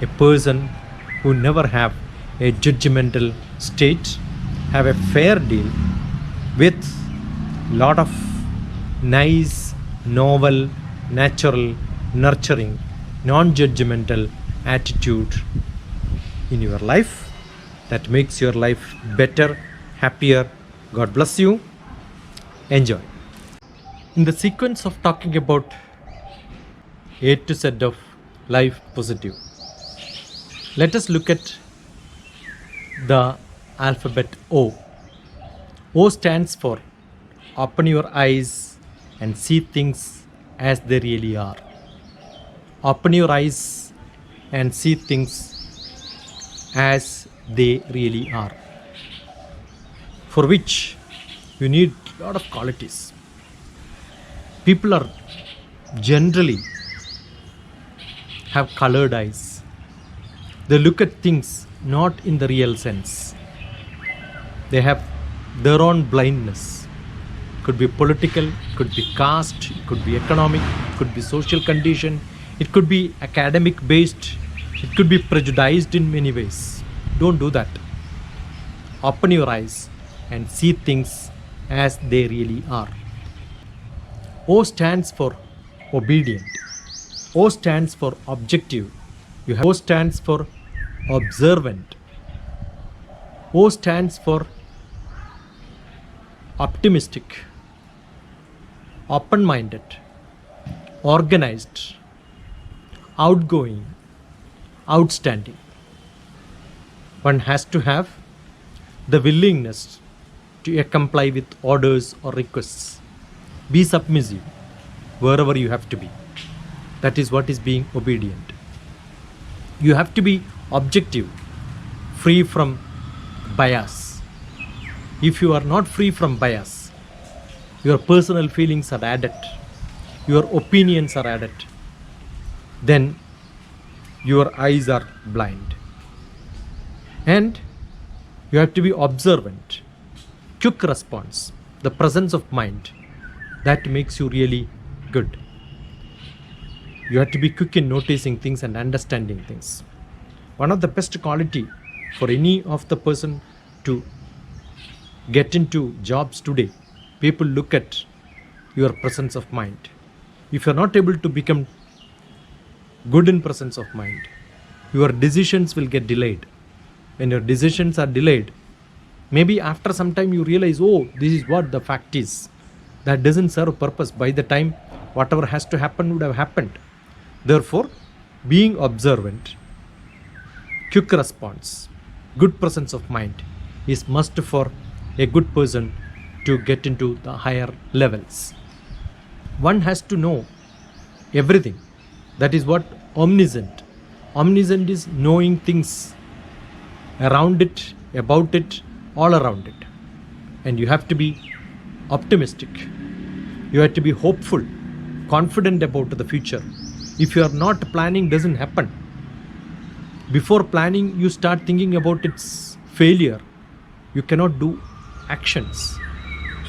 a person who never have a judgmental state, have a fair deal with lot of nice, novel, natural, nurturing, non-judgmental attitude in your life that makes your life better, happier. God bless you. Enjoy. In the sequence of talking about A to Z of life positive, let us look at the alphabet O. O stands for open your eyes and see things as they really are. Open your eyes and see things as they really are. For which you need a lot of qualities. People are generally have colored eyes. They look at things not in the real sense. They have their own blindness. Could be political, could be caste, it could be economic, it could be social condition, it could be academic based, it could be prejudiced in many ways. Don't do that. Open your eyes and see things as they really are. O stands for obedient. O stands for objective. O stands for observant. O stands for optimistic, open-minded, organized, outgoing, outstanding. One has to have the willingness to comply with orders or requests. Be submissive wherever you have to be. That is what is being obedient. You have to be objective, free from bias. If you are not free from bias, your personal feelings are added, your opinions are added, then your eyes are blind. And you have to be observant, quick response, the presence of mind. That makes you really good. You have to be quick in noticing things and understanding things. One of the best quality for any of the person to get into jobs today, people look at your presence of mind. If you are not able to become good in presence of mind, your decisions will get delayed. When your decisions are delayed, maybe after some time you realize, oh, this is what the fact is. That doesn't serve a purpose. By the time whatever has to happen would have happened. Therefore, being observant, quick response, good presence of mind is must for a good person to get into the higher levels. One has to know everything. That is what omniscient. Omniscient is knowing things around it, about it, all around it. And you have to be optimistic. You have to be hopeful, confident about the future. If you are not planning, doesn't happen. Before planning, you start thinking about its failure. You cannot do actions.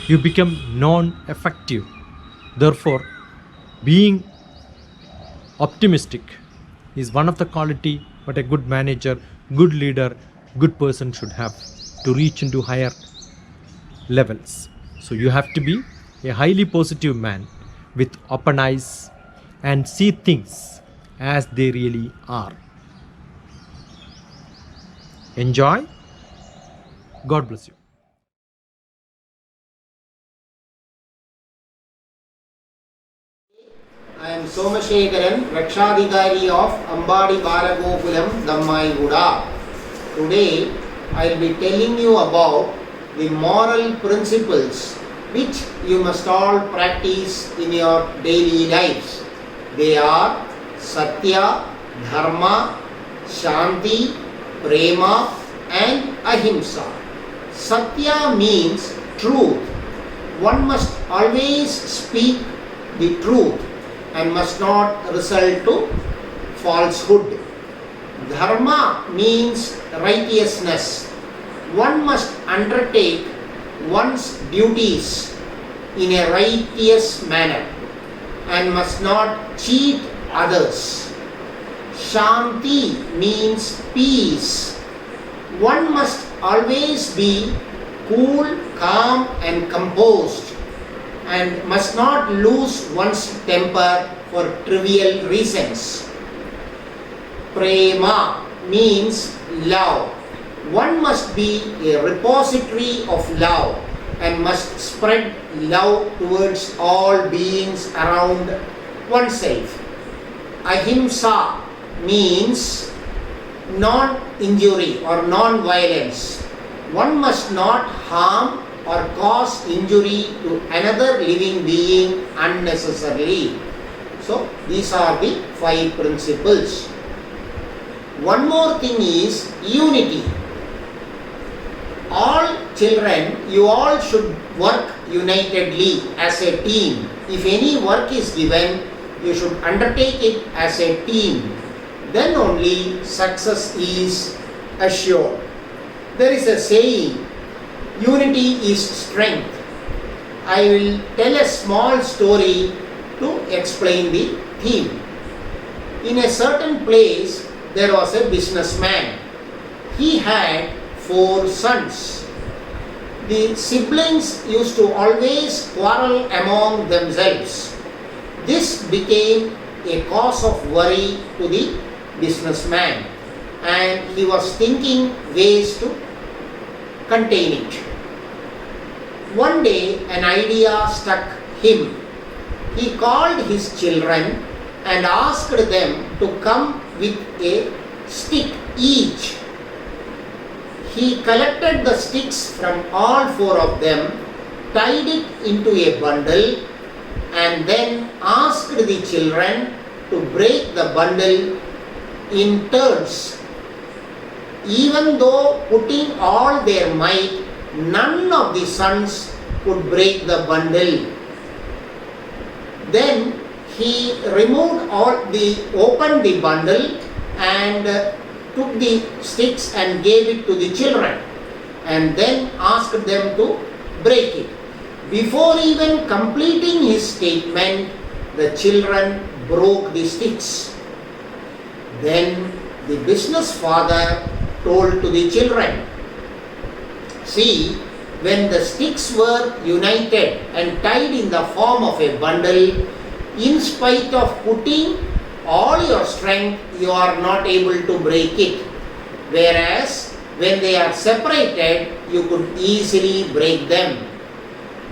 You become non-effective. Therefore, being optimistic is one of the quality what a good manager, good leader, good person should have to reach into higher levels. So you have to be a highly positive man with open eyes and see things as they really are. Enjoy. God bless you. I am Somashekaran, Rakshadhikari of Ambadi Balagokulam, Dammaiguda. Today I will be telling you about the moral principles which you must all practice in your daily lives. They are Satya, Dharma, Shanti, Prema and Ahimsa. Satya means truth. One must always speak the truth and must not resort to falsehood. Dharma means righteousness. One must undertake one's duties in a righteous manner and must not cheat others. Shanti means peace. One must always be cool, calm and composed and must not lose one's temper for trivial reasons. Prema means love. One must be a repository of love and must spread love towards all beings around oneself. Ahimsa means non-injury or non-violence. One must not harm or cause injury to another living being unnecessarily. So these are the 5 principles. One more thing is unity. All children, you all should work unitedly as a team. If any work is given, you should undertake it as a team. Then only success is assured. There is a saying, unity is strength. I will tell a small story to explain the theme. In a certain place, there was a businessman. He had 4 sons. The siblings used to always quarrel among themselves. This became a cause of worry to the businessman, and he was thinking ways to contain it. One day an idea struck him. He called his children and asked them to come with a stick each. He collected the sticks from all 4 of them, tied it into a bundle and then asked the children to break the bundle in turns. Even though putting all their might, none of the sons could break the bundle. Then he opened the bundle and took the sticks and gave it to the children and then asked them to break it. Before even completing his statement, the children broke the sticks. Then the business father told to the children, see, when the sticks were united and tied in the form of a bundle, in spite of putting all your strength, you are not able to break it. Whereas, when they are separated, you could easily break them.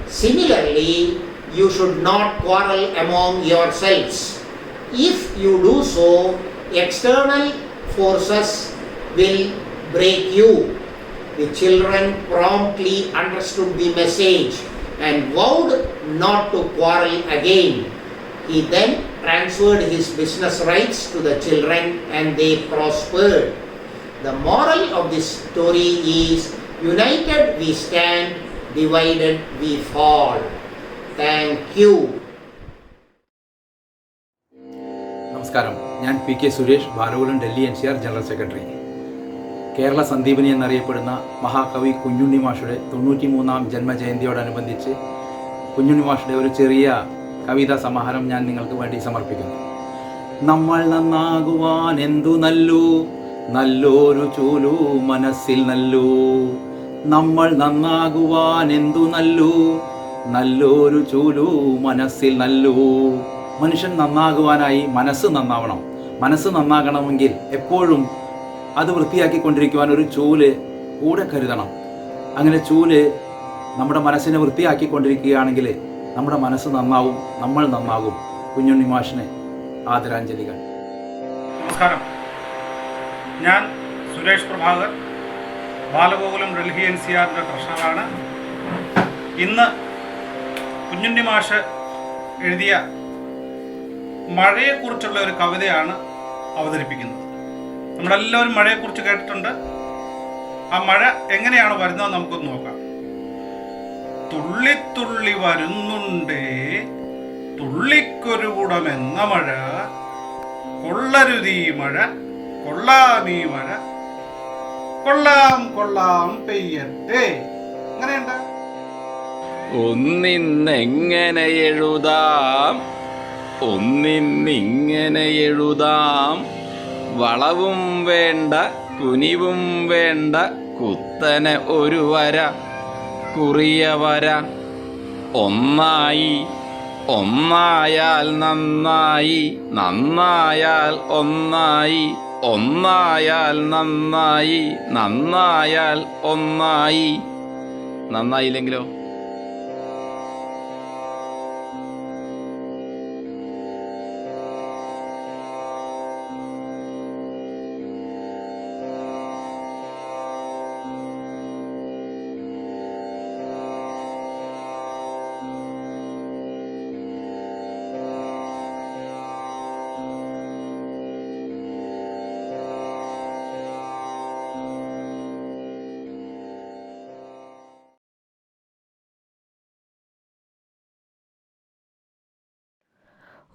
Similarly, you should not quarrel among yourselves. If you do so, external forces will break you. The children promptly understood the message and vowed not to quarrel again. He then transferred his business rights to the children and they prospered. The moral of this story is, united we stand, divided we fall. Thank you. നമസ്കാരം, ഞാൻ PK Suresh, Balagokulam Delhi NCR general secretary. Kerala Sandeepani എന്നറിയപ്പെടുന്ന മഹാകവി കുഞ്ഞുണ്ണി മാഷുടെ 93-ാം ജന്മജയന്തിയോടനുബന്ധിച്ച് കുഞ്ഞുണ്ണി മാഷുടെ ഒരു ചെറിയ കവിതാ സമാഹാരം ഞാൻ നിങ്ങൾക്ക് വേണ്ടി സമർപ്പിക്കുന്നു. നമ്മൾ നന്നാകുവാൻ എന്തു നല്ലു, നല്ലൊരു ചൂലു മനസ്സിൽ നല്ലു. നമ്മൾ നന്നാകുവാൻ എന്തു നല്ലു, നല്ലൊരു ചൂലു മനസ്സിൽ നല്ലു. മനുഷ്യൻ നന്നാകുവാനായി മനസ്സ് നന്നാവണം. മനസ്സ് നന്നാകണമെങ്കിൽ എപ്പോഴും അത് വൃത്തിയാക്കിക്കൊണ്ടിരിക്കുവാൻ ഒരു ചൂല് കൂടെ കരുതണം. അങ്ങനെ ചൂല് നമ്മുടെ മനസ്സിനെ വൃത്തിയാക്കിക്കൊണ്ടിരിക്കുകയാണെങ്കിൽ നമ്മുടെ മനസ്സ് നന്നാവും, നമ്മൾ നന്നാകും. കുഞ്ഞുണ്ണി മാഷിന് ആദരാഞ്ജലികൾ. നമസ്കാരം, ഞാൻ സുരേഷ് പ്രഭാകർ, ബാലഗോകുലം ഡൽഹി NCRന്റെ ട്രഷററാണ്. ഇന്ന് കുഞ്ഞുണ്ണി മാഷ് എഴുതിയ മഴയെക്കുറിച്ചുള്ള ഒരു കവിതയാണ് അവതരിപ്പിക്കുന്നത്. നമ്മളെല്ലാവരും മഴയെക്കുറിച്ച് കേട്ടിട്ടുണ്ട്. ആ മഴ എങ്ങനെയാണ് വരുന്നത് നമുക്കൊന്ന് നോക്കാം. തുള്ളിത്തുള്ളി വരുന്നുണ്ടേ തുള്ളിക്കൊരു കുടമെന്ന മഴ, കൊള്ളരുതീ മഴ കൊള്ളാമീ മഴ, കൊള്ളാം കൊള്ളാം പെയ്യട്ടെ. എങ്ങനെയുണ്ട്? ഒന്നിന്നെങ്ങനെ എഴുതാം, ഒന്നിന്നിങ്ങനെ എഴുതാം, വളവും വേണ്ട കുനിവും വേണ്ട, കുത്തനെ ഒരു വര കുറിയ വര. ഒന്നായി ഒന്നായാൽ നന്നായി, നന്നായാൽ ഒന്നായി, ഒന്നായാൽ നന്നായി, നന്നായാൽ ഒന്നായി. നന്നായില്ലെങ്കിലോ?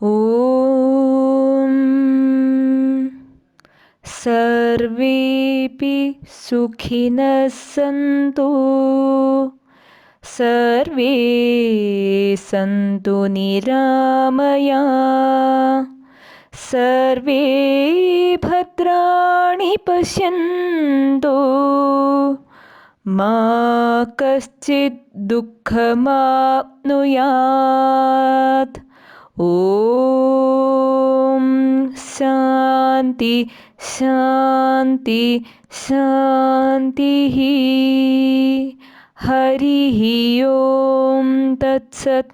ॐ सर्वेऽपि सुखिनः सन्तु, सर्वे सन्तु निरामया, सर्वे भद्राणि पश्यन्तु, मा कश्चित् दुःखमाप्नुयात्. ॐ शान्ति शान्ति शान्तिः. हरिः ॐ तत्सत्.